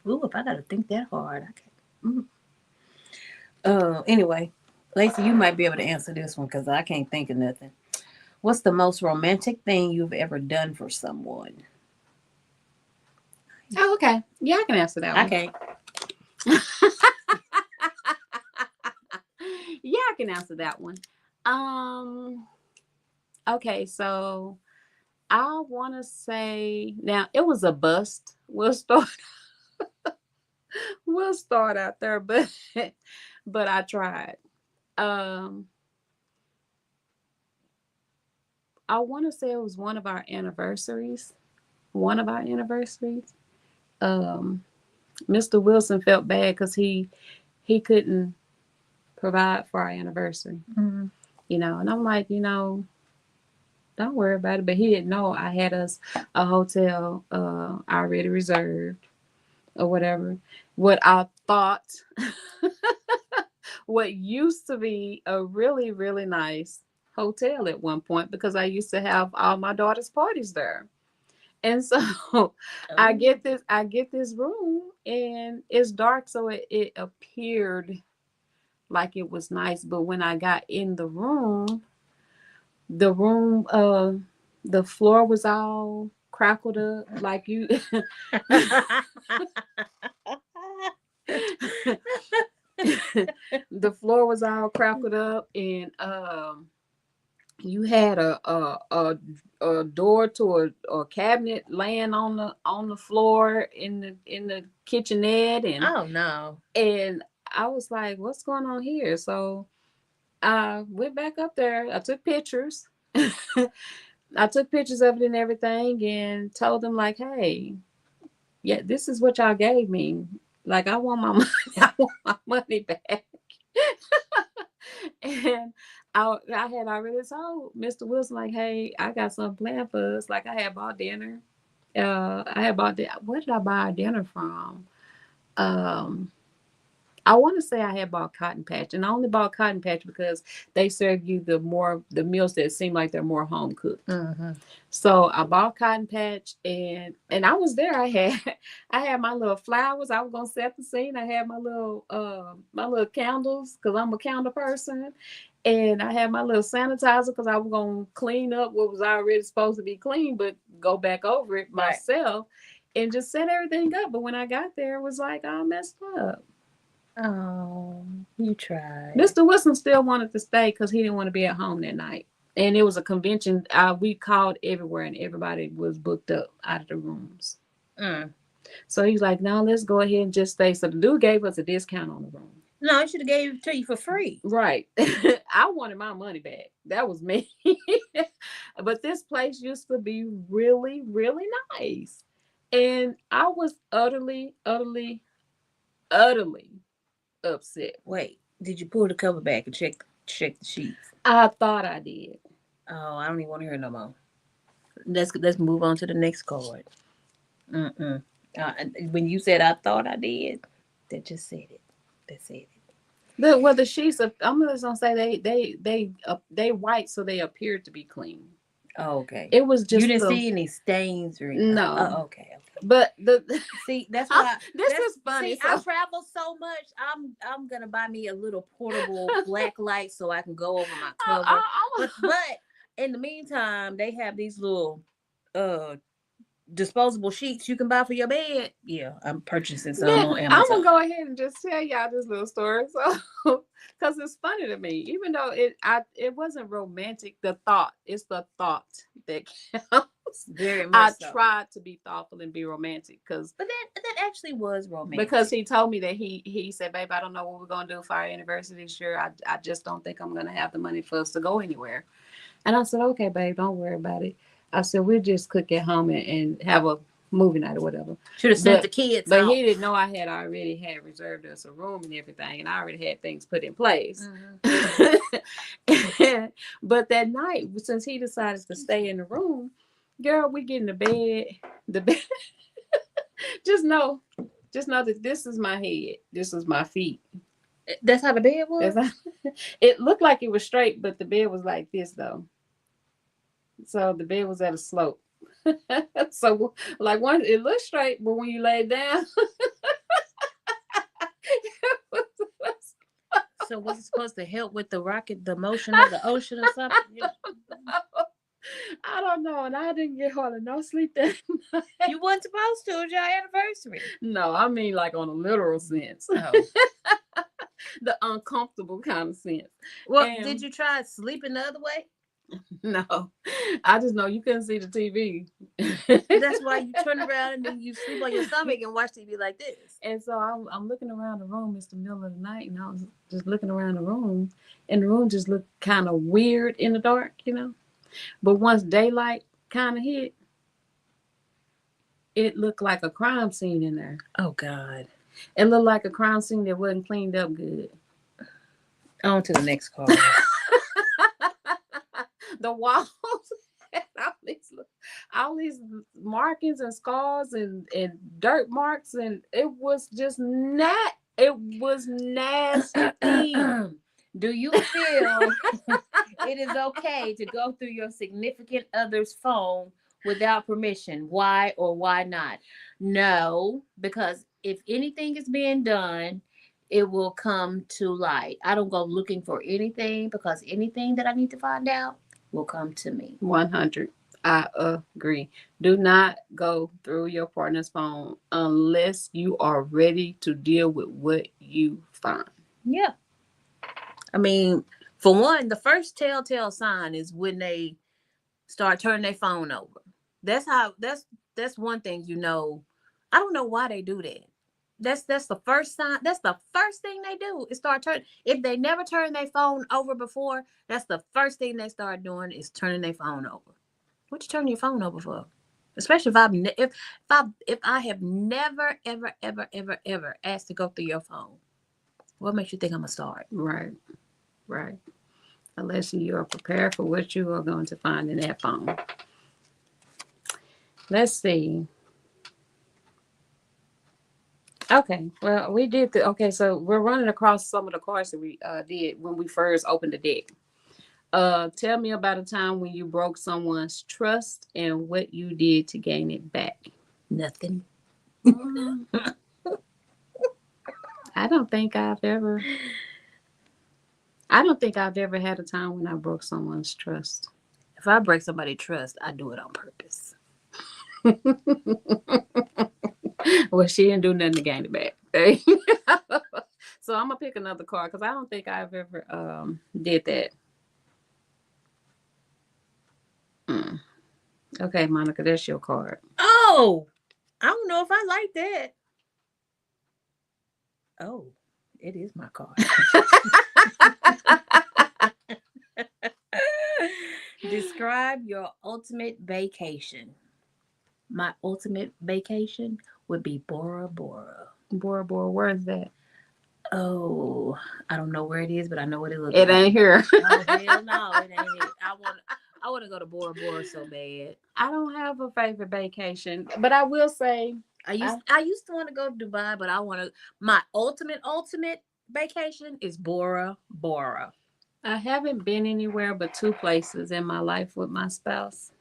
Ooh, if I gotta think that hard, I can't. Anyway, Lacey, you might be able to answer this one because I can't think of nothing. What's the most romantic thing you've ever done for someone? Oh, okay. Yeah, I can answer that one. I can't. Yeah, I can answer that one. Okay, so I want to say now it was a bust. We'll start out there, but I tried. I want to say it was one of our anniversaries. Mr. Wilson felt bad because he couldn't provide for our anniversary. Mm-hmm. You know, and I'm like, don't worry about it. But he didn't know I had us a hotel already reserved or whatever. What I thought, what used to be a really, really nice hotel at one point because I used to have all my daughter's parties there. And so I get this room and it's dark, so it appeared like it was nice. But when I got in the room, the floor was all crackled up like you the floor was all crackled up and you had a door to a cabinet laying on the floor in the kitchenette and oh no. And I was like, what's going on here? So I went back up there. I took pictures. I took pictures of it and everything and told them like, hey, yeah, this is what y'all gave me. Like, I want my money. I want my money back. And I had already told Mr. Wilson, like, hey, I got something planned for us. Like, I had bought dinner. I had bought where did I buy our dinner from? Um, I want to say I had bought Cotton Patch, and I only bought Cotton Patch because they serve you the meals that seem like they're more home cooked. Mm-hmm. So I bought Cotton Patch, and I was there. I had my little flowers. I was gonna set the scene. I had my little candles because I'm a candle person, and I had my little sanitizer because I was gonna clean up what was already supposed to be clean, but go back over it Right. myself, and just set everything up. But when I got there, it was like all messed up. Oh, you tried. Mr. Wilson still wanted to stay because he didn't want to be at home that night. And it was a convention. We called everywhere and everybody was booked up out of the rooms. Mm. So he was like, no, let's go ahead and just stay. So the dude gave us a discount on the room. No, I should have gave it to you for free. Right. I wanted my money back. That was me. But this place used to be really, really nice. And I was utterly, utterly, utterly upset. Wait, did you pull the cover back and check the sheets? I thought I did. Oh, I don't even want to hear no more. Let's move on to the next card. Mm-mm. When you said I thought I did, that just said it. That's it. The sheets of, I'm just gonna say they white, so they appeared to be clean. Oh, okay. It was just you didn't see any stains or anything. No. Oh, okay. But See, that's why this is funny. See, I travel so much. I'm gonna buy me a little portable black light so I can go over my cover. But in the meantime, they have these little disposable sheets you can buy for your bed. Yeah, I'm purchasing some on Amazon. I'm gonna go ahead and just tell y'all this little story, so because it's funny to me, even though it wasn't romantic. It's the thought that counts. Very much. I tried to be thoughtful and be romantic, but that actually was romantic because he told me that he said, "Babe, I don't know what we're gonna do for our anniversary this year. I just don't think I'm gonna have the money for us to go anywhere." And I said, "Okay, babe, don't worry about it." I said, we'll just cook at home and have a movie night or whatever. Should have sent the kids But out. he didn't know I had already had reserved us a room and everything, and I already had things put in place. Mm-hmm. But that night, since he decided to stay in the room, girl, we get in the bed. just know that this is my head. This is my feet. That's how the bed was? It looked like it was straight, but the bed was like this, though. So the bed was at a slope. So like it looked straight, but when you lay down, so was it supposed to help with the motion of the ocean or something? I don't know, and I didn't get hardly no sleep that night. You weren't supposed to. It was your anniversary. No, I mean like on a literal sense. Oh. The uncomfortable kind of sense. Well, did you try sleeping the other way? No, I just know you couldn't see the TV. That's why you turn around and then you sleep on your stomach and watch TV like this. And so I'm looking around the room. It's the middle of the night, and I was just looking around the room, and the room just looked kind of weird in the dark, But once daylight kind of hit, it looked like a crime scene in there. Oh God! It looked like a crime scene that wasn't cleaned up good. On to the next card. The walls had all these markings and scars and dirt marks, and it was just it was nasty. Do you feel it is okay to go through your significant other's phone without permission? Why or why not? No, because if anything is being done, it will come to light. I don't go looking for anything, because anything that I need to find out will come to me. 100. I agree. Do not go through your partner's phone unless you are ready to deal with what you find. Yeah. I mean, for one, the first telltale sign is when they start turning their phone over. That's one thing, I don't know why they do that. That's the first sign. That's the first thing they do is start turning. If they never turned their phone over before, that's the first thing they start doing is turning their phone over. What you turn your phone over for? Especially if I have never ever asked to go through your phone. What makes you think I'm gonna start? Right. unless you are prepared for what you are going to find in that phone. Let's see. Okay, well, we did okay, so we're running across some of the cards that we did when we first opened the deck. Tell me about a time when you broke someone's trust and what you did to gain it back. Nothing. I don't think I've ever. I don't think I've ever had a time when I broke someone's trust. If I break somebody's trust, I do it on purpose. Well, she didn't do nothing to gain it back. Okay? So I'm gonna pick another card because I don't think I've ever did that. Okay, Monica, that's your card. Oh, I don't know if I like that. Oh, it is my card. Describe your ultimate vacation. My ultimate vacation would be Bora Bora. Bora Bora, where is that? Oh, I don't know where it is, but I know what it looks It like. ain't here. Oh, hell no, it ain't it. I want to go to Bora Bora so bad. I don't have a favorite vacation, but I will say I used to want to go to Dubai, but my ultimate vacation is Bora Bora. I haven't been anywhere but 2 places in my life with my spouse.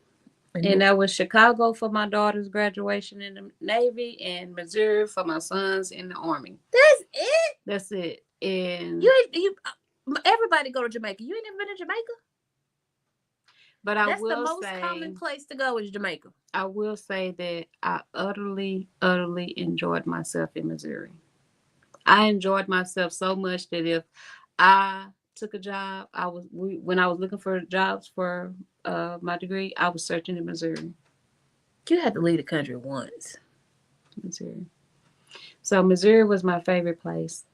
And that was Chicago for my daughter's graduation in the Navy and Missouri for my sons in the Army. That's it? That's it. And you everybody go to Jamaica. You ain't never been to Jamaica? But That's the most common place to go is Jamaica. I will say that I utterly, utterly enjoyed myself in Missouri. I enjoyed myself so much that if I took a job, when I was looking for jobs for my degree, I was searching in Missouri. You had to leave the country once. Missouri. So Missouri was my favorite place.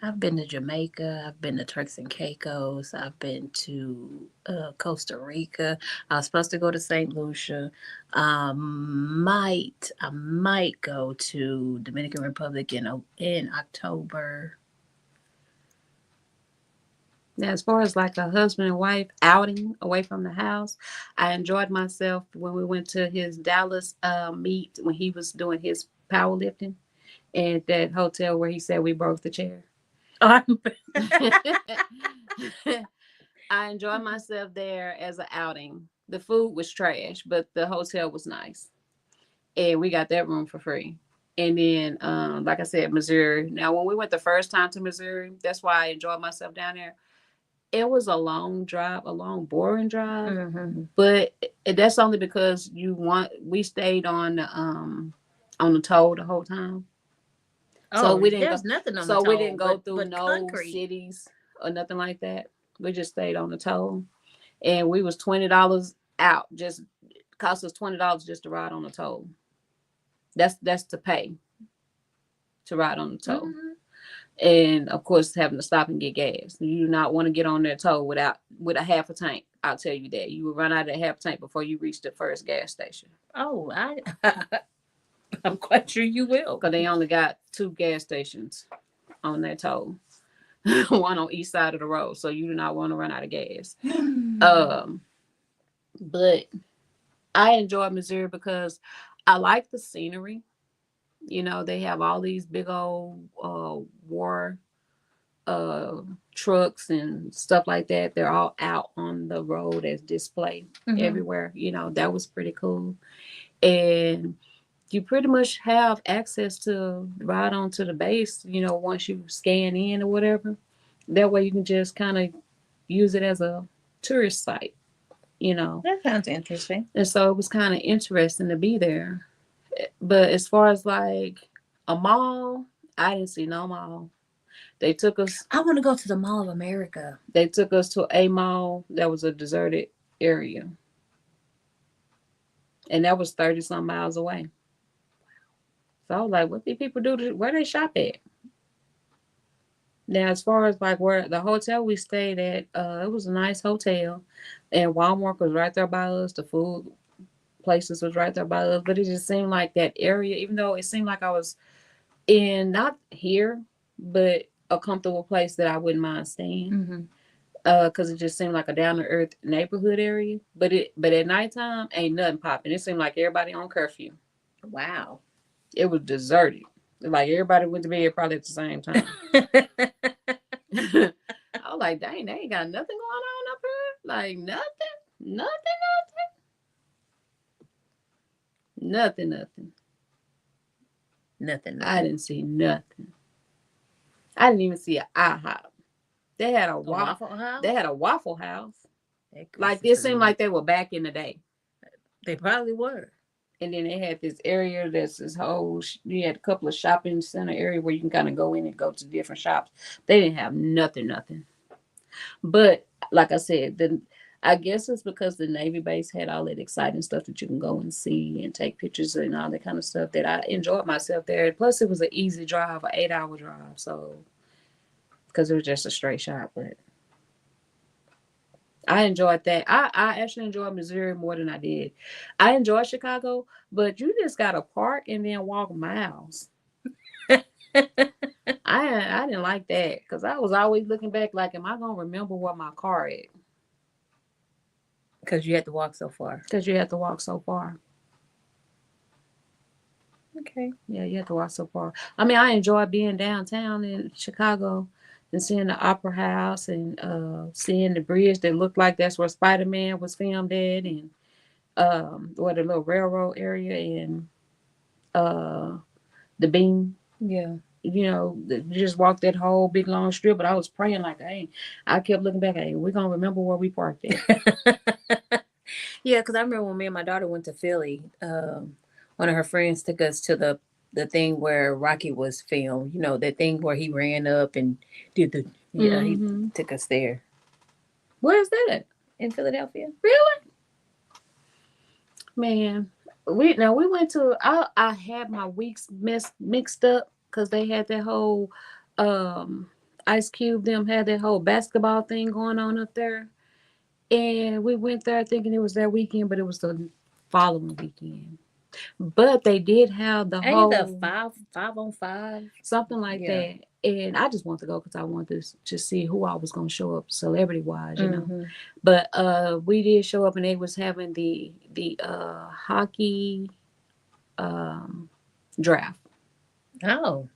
I've been to Jamaica. I've been to Turks and Caicos. I've been to Costa Rica. I was supposed to go to St. Lucia. I might go to Dominican Republic in October. Now, as far as like a husband and wife outing away from the house, I enjoyed myself when we went to his Dallas meet when he was doing his powerlifting at that hotel where he said we broke the chair. I enjoyed myself there as an outing. The food was trash, but the hotel was nice. And we got that room for free. And then, like I said, Missouri. Now, when we went the first time to Missouri, that's why I enjoyed myself down there. It was a long drive, a long, boring drive. Mm-hmm. But that's only because we stayed on the toll the whole time. So we didn't we didn't go through no cities or nothing like that. We just stayed on the toll, and we was $20 out. Just cost us $20 just to ride on the toll. That's to pay to ride on the toll, and of course having to stop and get gas. You do not want to get on that toll with a half a tank. I'll tell you that you will run out of that half tank before you reach the first gas station. Oh, I'm quite sure you will. Because they only got 2 gas stations on that toll. One on each side of the road. So you do not want to run out of gas. But I enjoy Missouri because I like the scenery. You know, they have all these big old war trucks and stuff like that. They're all out on the road as display everywhere. You know, that was pretty cool. And you pretty much have access to ride onto the base, you know, once you scan in or whatever. That way you can just kind of use it as a tourist site, you know. That sounds interesting. And so it was kind of interesting to be there. But as far as like a mall, I didn't see no mall. They took us. I want to go to the Mall of America. They took us to a mall that was a deserted area. And that was 30-some miles away. So I was like, what do people do? Where they shop at? Now, as far as like where the hotel we stayed at, it was a nice hotel. And Walmart was right there by us. The food places was right there by us. But it just seemed like that area, even though it seemed like I was in, not here, but a comfortable place that I wouldn't mind staying. Mm-hmm. Because it just seemed like a down to earth neighborhood area. But at nighttime ain't nothing popping. It seemed like everybody on curfew. Wow. It was deserted. Like everybody went to bed probably at the same time. I was like, dang, they ain't got nothing going on up here. Like nothing. Nothing. I didn't see nothing. I didn't even see an IHOP. They had a A Waffle House. They had a Waffle House. That Like Krispy it seemed Kreme. like they were back in the day. They probably were. And then they had this area that's this whole. You had a couple of shopping center area where you can kind of go in and go to different shops. They didn't have nothing. But like I said, I guess it's because the Navy base had all that exciting stuff that you can go and see and take pictures and all that kind of stuff that I enjoyed myself there. Plus, it was an easy drive, an 8-hour drive. So, because it was just a straight shot, but I enjoyed that. I actually enjoyed Missouri more than I did. I enjoyed Chicago, but you just got to park and then walk miles. I didn't like that because I was always looking back like, am I going to remember where my car is? Because you had to walk so far. Because you have to walk so far. Okay. Yeah, you have to walk so far. I mean, I enjoy being downtown in Chicago and seeing the Opera House and seeing the bridge that looked like that's where Spider-Man was filmed at, and or the little railroad area and the Bean. Yeah. You know, you just walked that whole big long strip. But I was praying like, hey, I kept looking back. Hey, we're gonna remember where we parked at. Yeah, because I remember when me and my daughter went to Philly. One of her friends took us to the thing where Rocky was filmed. You know, that thing where he ran up and did the. Yeah, Mhm. he took us there Where's that at? in Philadelphia. Really? Man, we went to. I had my weeks mixed up because they had that whole Ice Cube them had that whole basketball thing going on up there, and we went there thinking it was that weekend, but it was the following weekend. But they did have the Ain't whole the 5-on-5? something like Yeah. that, and I just wanted to go because I wanted to see who I was going to show up celebrity wise, you know. Mhm. But we did show up and they was having the hockey draft. Oh,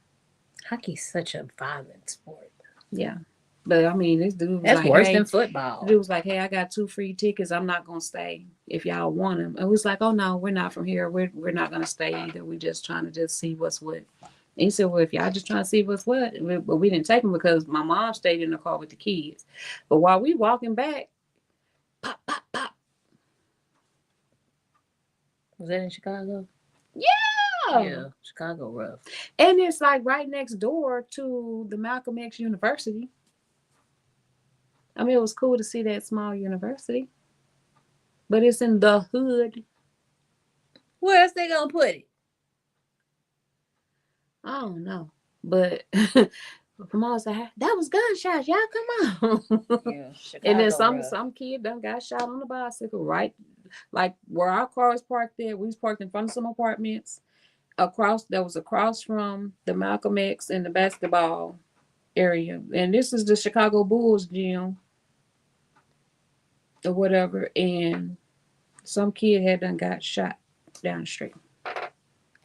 hockey's such a violent sport. Yeah. But I mean, this dude was That's like, worse hey, than football. the dude was like, hey, I got 2 free tickets. I'm not gonna stay if y'all want them. And we was like, oh no, we're not from here. We're not gonna stay either. We just trying to just see what's what. And he said, well, if y'all just trying to see what's what, but we didn't take him because my mom stayed in the car with the kids. But while we walking back, pop, pop, pop. Was that in Chicago? Yeah. Yeah, Chicago rough. And it's like right next door to the Malcolm X University. I mean, it was cool to see that small university, but it's in the hood. Where else they gonna put it? I don't know, but from all side, that was gunshots. Y'all come on. Yeah, Chicago And then some rough. kid done got shot on the bicycle right, like where our car was parked there. We was parked in front of some apartments. Across from the Malcolm X and the basketball area, and this is the Chicago Bulls gym or whatever, and some kid had done got shot down the street.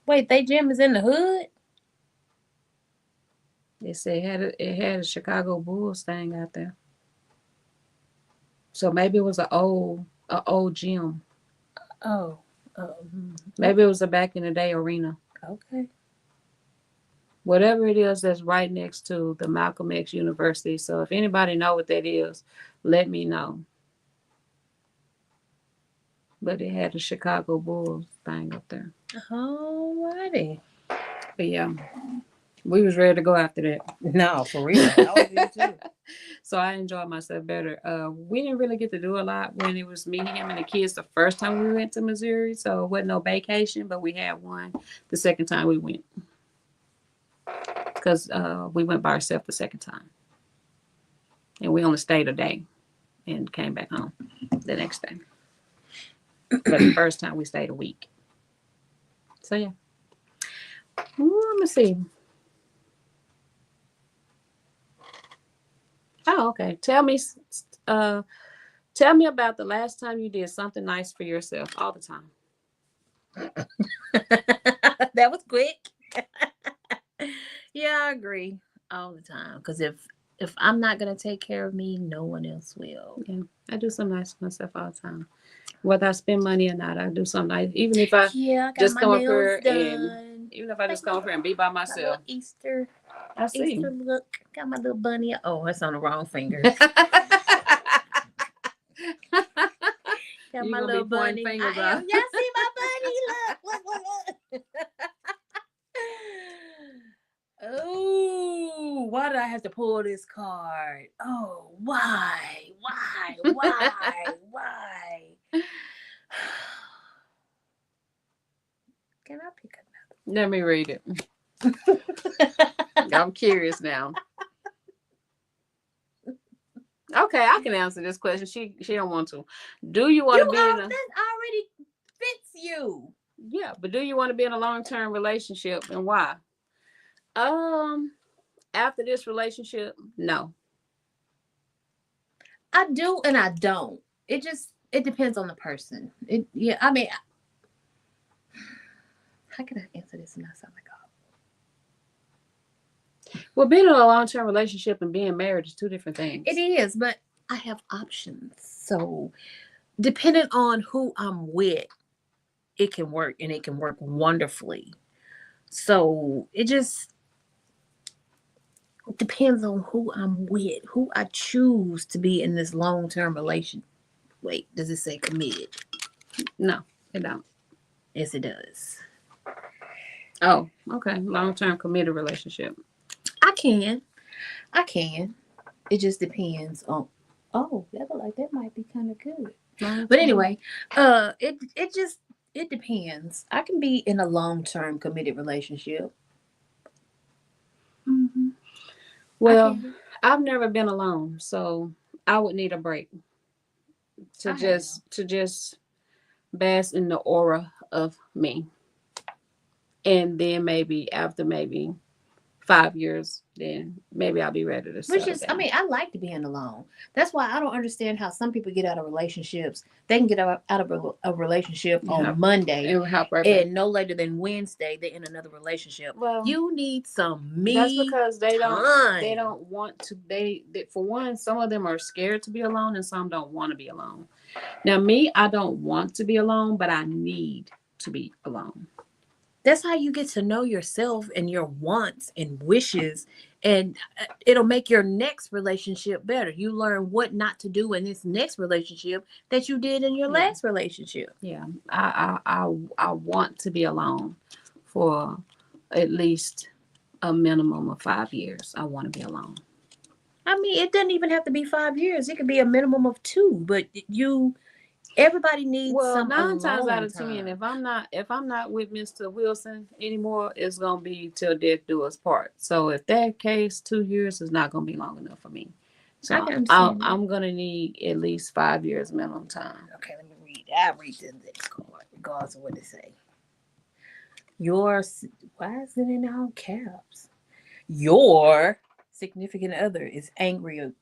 Wait, they gym is in the hood? They said it had a Chicago Bulls thing out there. So maybe it was an old gym. Oh. Maybe it was a back in the day arena. Okay. Whatever it is that's right next to the Malcolm X University. So if anybody know what that is, let me know. But it had a Chicago Bulls thing up there. Alrighty. But yeah, we was ready to go after that. No, for real. I was there too. So I enjoyed myself better. We didn't really get to do a lot when it was me, him, and the kids the first time we went to Missouri. So it wasn't no vacation, but we had one the second time we went. Because we went by ourselves the second time. And we only stayed a day and came back home the next day. But the first time we stayed a week. So yeah. Ooh, let me see. Oh, okay. Tell me about the last time you did something nice for yourself all the time. That was quick. Yeah, I agree all the time. Because if I'm not gonna take care of me, no one else will. Yeah, I do something nice for myself all the time. Whether I spend money or not, I do something nice. Even if I Yeah, I got just my come up nails here and done. even if I Like just come up here and be by my little myself, I see. Easter look. Got my little bunny. Oh, that's on the wrong finger. Got You my gonna be little pointing bunny. fingers I out. am. Y'all see my bunny? Look. Oh, why did I have to pull this card? Oh, why? Why? Can I pick Let me read it. another? I'm curious now. Okay, I can answer this question. She don't want to. Do you want to be in a That already fits you. yeah, but do you want to be in a long-term relationship and why? After this relationship, no. I do and I don't. It depends on the person. I mean, how can I answer this and not sound like Well, being in a long-term relationship and being married is two different things. it is, but I have options. So depending on who I'm with, it can work and it can work wonderfully. So it just depends on who I'm with, who I choose to be in this long term relation. Wait, does it say committed? No, it don't. Yes, it does. Oh, okay. Long-term committed relationship. I can. It just depends on. Oh, that look like that might be kind of good. But anyway, it depends. I can be in a long term committed relationship. Mm-hmm. Well, I've never been alone, so I would need a break to just bask in the aura of me. And then maybe after maybe 5 years, then maybe I'll be ready to settle down. I like to be in alone. That's why I don't understand how some people get out of relationships. They can get out of a relationship on Monday, and no later than Wednesday they're in another relationship. Well, you need some me. That's because they don't want to. They for one, some of them are scared to be alone, and some don't want to be alone. Now, me, I don't want to be alone, but I need to be alone. That's how you get to know yourself and your wants and wishes, and it'll make your next relationship better. You learn what not to do in this next relationship that you did in your last relationship. Yeah, I want to be alone for at least a minimum of 5 years. I want to be alone. I mean, it doesn't even have to be 5 years. It could be a minimum of 2, but everybody needs some 9 times out of 10, if I'm not with Mr. Wilson anymore, it's gonna be till death do us part. So if that case, 2 years is not gonna be long enough for me. So I'm gonna need at least 5 years minimum time. Okay, let me read. I read the next card, regardless of what it say. Why is it in all caps? Your significant other is angry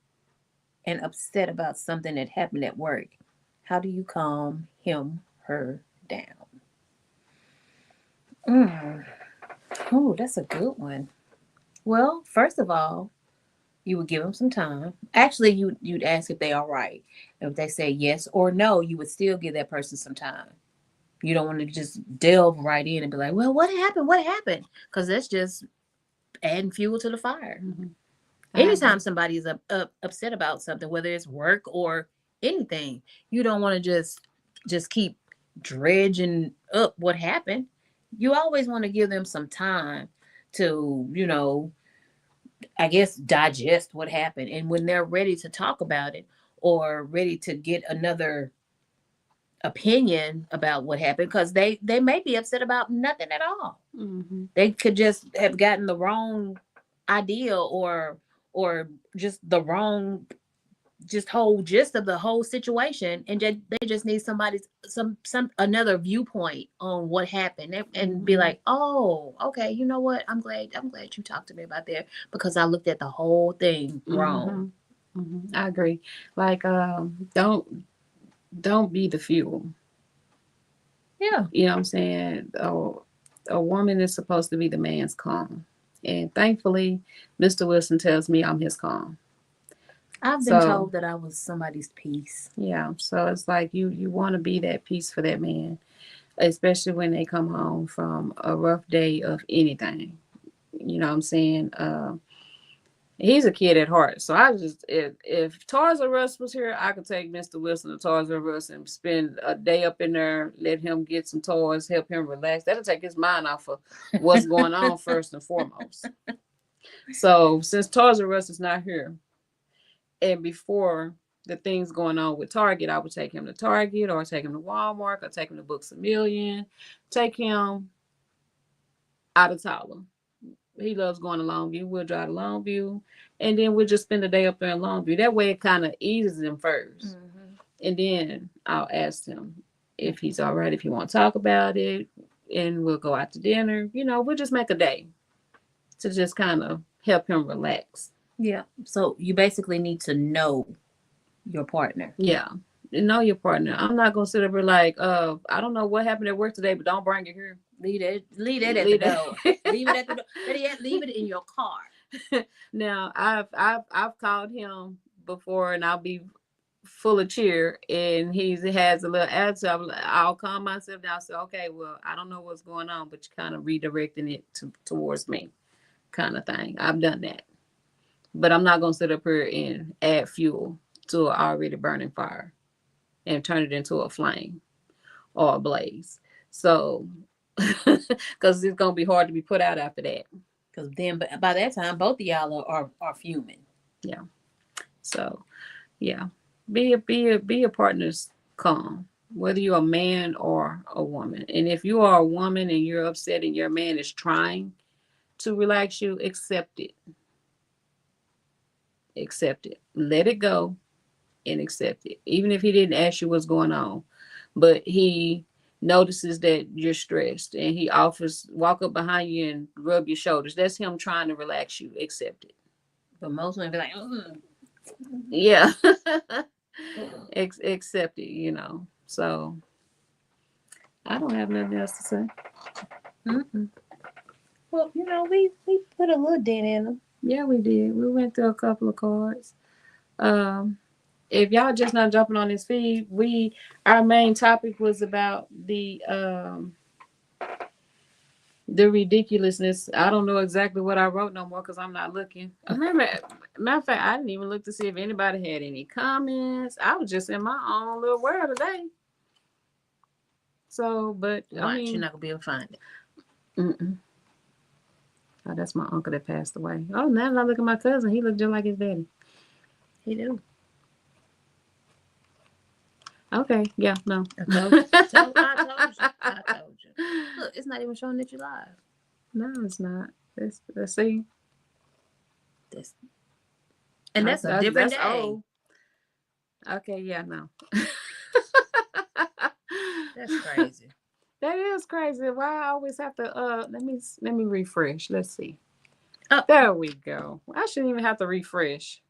and upset about something that happened at work. How do you calm her down? Oh, that's a good one. Well, first of all, you would give them some time. Actually, you'd ask if they are right. If they say yes or no, you would still give that person some time. You don't want to just delve right in and be like, well, what happened? What happened? Because that's just adding fuel to the fire. Mm-hmm. Anytime somebody is upset about something, whether it's work or anything, you don't want to just keep dredging up what happened. You always want to give them some time to, I guess, digest what happened. And when they're ready to talk about it or ready to get another opinion about what happened, because they may be upset about nothing at all. Mm-hmm. They could just have gotten the wrong idea or just the wrong whole gist of the whole situation, and they just need somebody's another viewpoint on what happened, and be like, oh, okay, you know what, I'm glad you talked to me about that, because I looked at the whole thing wrong. I agree. Like, don't be the fuel. Yeah. You know what I'm saying? A woman is supposed to be the man's calm. And thankfully, Mr. Wilson tells me I'm his calm. I've been So told that I was somebody's piece. yeah, so it's like you want to be that piece for that man, especially when they come home from a rough day of anything. You know what I'm saying? He's a kid at heart. So I just if Toys R Us was here, I could take Mr. Wilson to Toys R Us and spend a day up in there, let him get some toys, help him relax. That'll take his mind off of what's going on first and foremost. So since Toys R Us is not here, and before the things going on with Target, I would take him to Target or take him to Walmart or take him to Books A Million, take him out of Tyler. He loves going to Longview. We'll drive to Longview, and then we'll just spend the day up there in Longview. That way, it kind of eases him 1st, and then I'll ask him if he's all right, if he want to talk about it, and we'll go out to dinner. You know, we'll just make a day to just kind of help him relax. Yeah. So you basically need to know your partner. Yeah, know your partner. I'm not gonna sit up here like, I don't know what happened at work today, but don't bring it here. Leave that at Leave the that. door. Leave it at the door. Better yet, leave it in your car. Now I've called him before, and I'll be full of cheer, and he has a little attitude. I'll calm myself down. Say, okay, well, I don't know what's going on, but you're kind of redirecting it towards me, kind of thing. I've done that, but I'm not gonna sit up here and add fuel to an already burning fire and turn it into a flame or a blaze. So, because it's gonna be hard to be put out after that. Because then, by that time, both of y'all are fuming. Yeah. So, yeah, be a partner's calm, whether you're a man or a woman. And if you are a woman and you're upset and your man is trying to relax you, accept it. Accept it. Let it go and accept it. Even if he didn't ask you what's going on, but he notices that you're stressed and he offers walk up behind you and rub your shoulders. That's him trying to relax you. Accept it. But most women be like, yeah. Accept it, you know. So I don't have nothing else to say. Mm-mm. Well, you know, we put a little dent in them. Yeah, we did. We went through a couple of cards. If y'all just not jumping on this feed, our main topic was about the ridiculousness. I don't know exactly what I wrote no more because I'm not looking. Matter of fact, I didn't even look to see if anybody had any comments. I was just in my own little world today. So, but I mean, you're not gonna be able to find it. Mm-mm. Oh, that's my uncle that passed away. Oh, now that I look at my cousin, he looked just like his daddy. He do. Okay, yeah, no. I told you. I told you. Look, it's not even showing that you live. No, it's not. Let's see. And that's a different day. Old. Okay, yeah, no. That's crazy. That is crazy. Why I always have to let me refresh. Let's see. Oh, there we go. I shouldn't even have to refresh.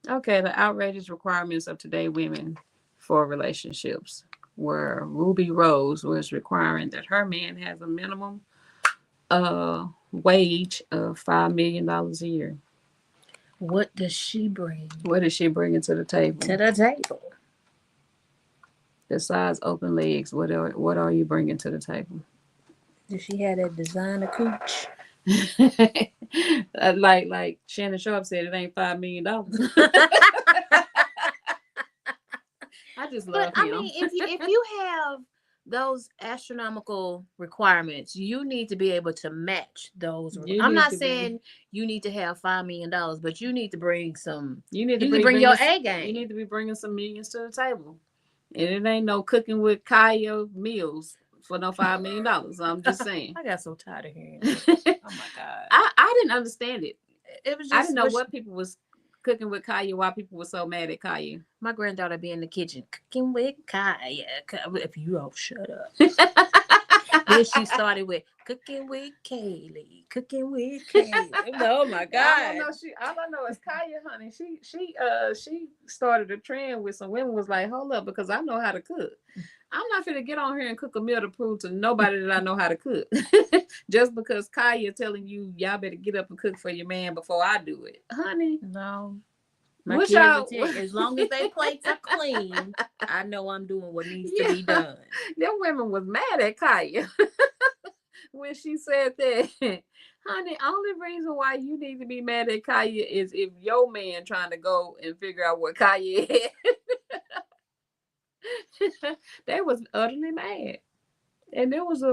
Okay, the outrageous requirements of today women for relationships, where Ruby Rose was requiring that her man has a minimum wage of $5 million a year. What does she bring? What is she bringing to the table? To the table. Besides open legs, what are you bringing to the table? Does she have that designer cooch? like Shannon Sharp said, it ain't $5 million. I just love him. I mean, if you have those astronomical requirements, you need to be able to match those. I'm not saying you need to have $5 million, but you need to bring some. You need to bring your A game. You need to be bringing some millions to the table, and it ain't no cooking with Kaya meals for no $5 million. I'm just saying. I got so tired of hearing it. Oh my God. I didn't understand it. It was just, I didn't know what people was cooking with Kaya, why people were so mad at Kaya. My granddaughter be in the kitchen cooking with Kaya. If you all shut up. Then she started with cooking with Kaylee, cooking with Kaylee. Oh my God. All I know is Kaya, honey. She started a trend with some women was like, hold up, because I know how to cook. I'm not finna get on here and cook a meal to prove to nobody that I know how to cook. Just because Kaya telling you y'all better get up and cook for your man before I do it. Honey. No. My What kids will y'all tell you, as long as they plates are clean, I know I'm doing what needs to be Yeah. done. Them women was mad at Kaya when she said that. Honey, only reason why you need to be mad at Kaya is if your man trying to go and figure out what Kaya is. They was utterly mad. And it was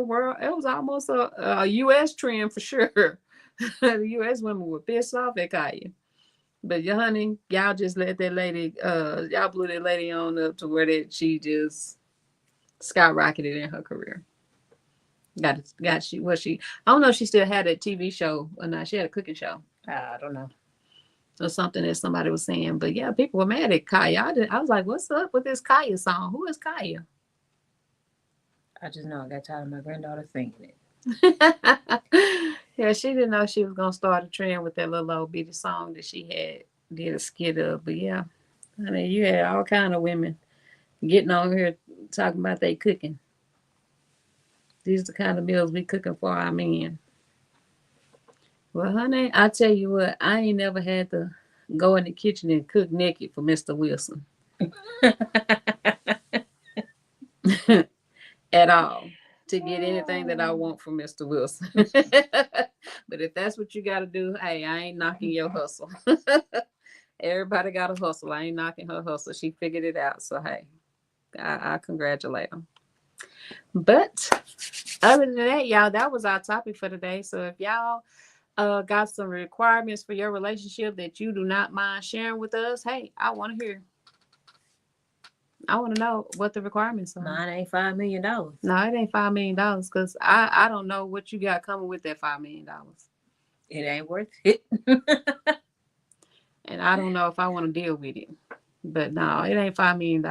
almost a US trend for sure. The US women were pissed off at Kaya. But honey, y'all just let that lady, y'all blew that lady on up to where that she just skyrocketed in her career. I don't know if she still had a TV show or not. She had a cooking show. I don't know. Or something that somebody was saying. But yeah, people were mad at Kaya. I was like, what's up with this Kaya song? Who is Kaya? I just know I got tired of my granddaughter singing it. Yeah, she didn't know she was gonna start a trend with that little old bitty song that she had did a skit of. But yeah, I mean, you had all kind of women getting on here talking about they cooking. These are the kind of meals we cooking for our men. Well, honey, I tell you what, I ain't never had to go in the kitchen and cook naked for Mr. Wilson at all to get anything that I want from Mr. Wilson. But if that's what you got to do, hey, I ain't knocking your hustle. Everybody got a hustle. I ain't knocking her hustle. She figured it out. So, hey, I congratulate them. But other than that, y'all, that was our topic for today. So if y'all got some requirements for your relationship that you do not mind sharing with us, hey, I want to hear. I want to know what the requirements are. Mine ain't $5 million. No, it ain't $5 million because I don't know what you got coming with that $5 million. It ain't worth it. And I don't know if I want to deal with it. But no, it ain't $5 million.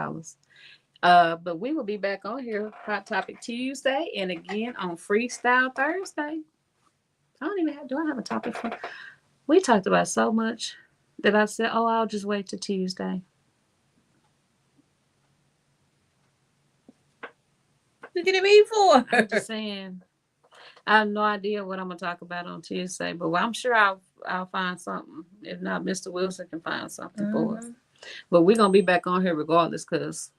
But we will be back on here Hot Topic Tuesday and again on Freestyle Thursday. Do I have a topic for? We talked about so much that I said, oh, I'll just wait till Tuesday. Look at me for. I'm just saying, I have no idea what I'm gonna talk about on Tuesday, but I'm sure I'll find something. If not, Mr. Wilson can find something for us. But we're gonna be back on here regardless, because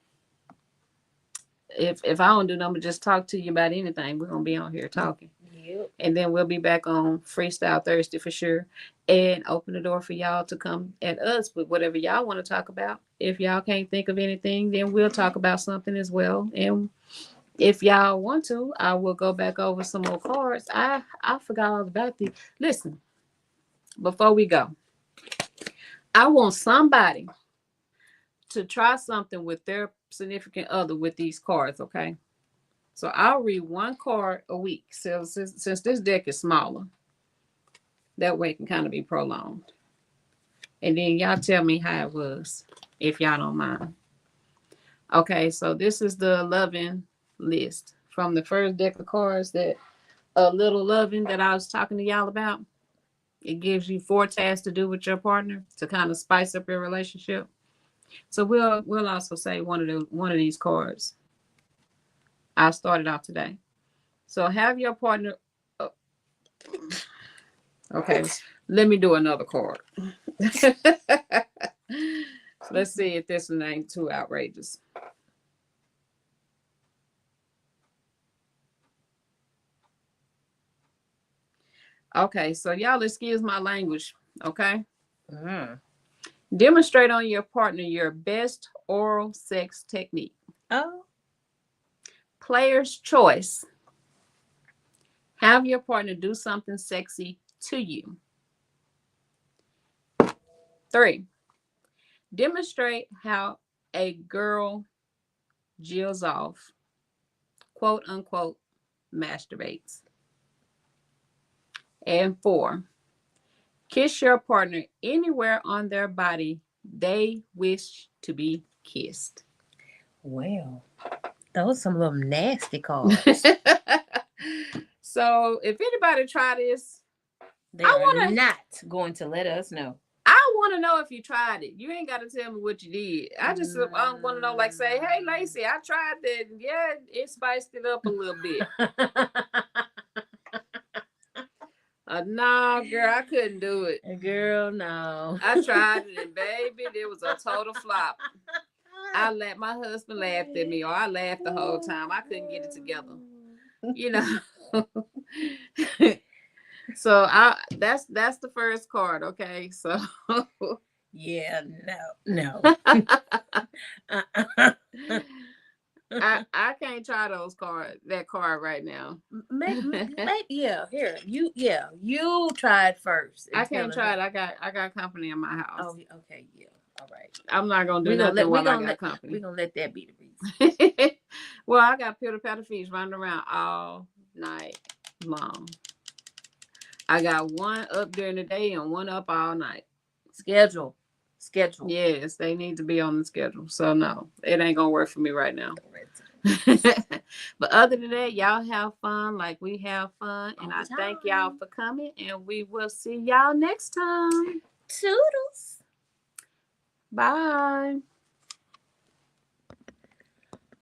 if I don't do nothing but just talk to you about anything, we're gonna be on here talking. Yep. And then we'll be back on Freestyle Thursday for sure, and open the door for y'all to come at us with whatever y'all want to talk about. If y'all can't think of anything, then we'll talk about something as well. And if y'all want to, I will go back over some more cards. I forgot all about these. Listen, before we go, I want somebody to try something with their significant other with these cards, okay? So I'll read one card a week. So since this deck is smaller, that way it can kind of be prolonged. And then y'all tell me how it was, if y'all don't mind. Okay, so this is the loving list from the first deck of cards, that a little loving that I was talking to y'all about. It gives you 4 tasks to do with your partner to kind of spice up your relationship. So we'll also say one of these cards. I started off today. So have your partner. Okay, let me do another card. Let's see if this one ain't too outrageous. Okay, so y'all excuse my language, okay? Demonstrate on your partner your best oral sex technique. Oh. Player's choice. Have your partner do something sexy to you. 3, demonstrate how a girl jills off, quote unquote, masturbates. And 4, kiss your partner anywhere on their body they wish to be kissed. Well, those are some little nasty cards. So if anybody try this, They I are wanna- not going to let us know. I want to know if you tried it. You ain't got to tell me what you did. I just want to know, like, say, hey, Lacey, I tried that. Yeah, it spiced it up a little bit. Nah, girl, I couldn't do it. Girl, no. I tried it, and baby, it was a total flop. My husband laughed at me, or I laughed the whole time. I couldn't get it together, you know. So that's the first card, okay? So Yeah, no. I can't try that card right now. Maybe, yeah. Here, you tried first. I can't try it. I got company in my house. Oh, okay, yeah. All right. I'm not gonna do nothing while I got company. We're gonna let that be the reason. Well, I got pitter patter feet running around all night long. I got one up during the day and one up all night. Schedule. Yes, they need to be on the schedule. So no, it ain't gonna work for me right now. But other than that, y'all have fun like we have fun. And I thank y'all for coming. And we will see y'all next time. Toodles. Bye.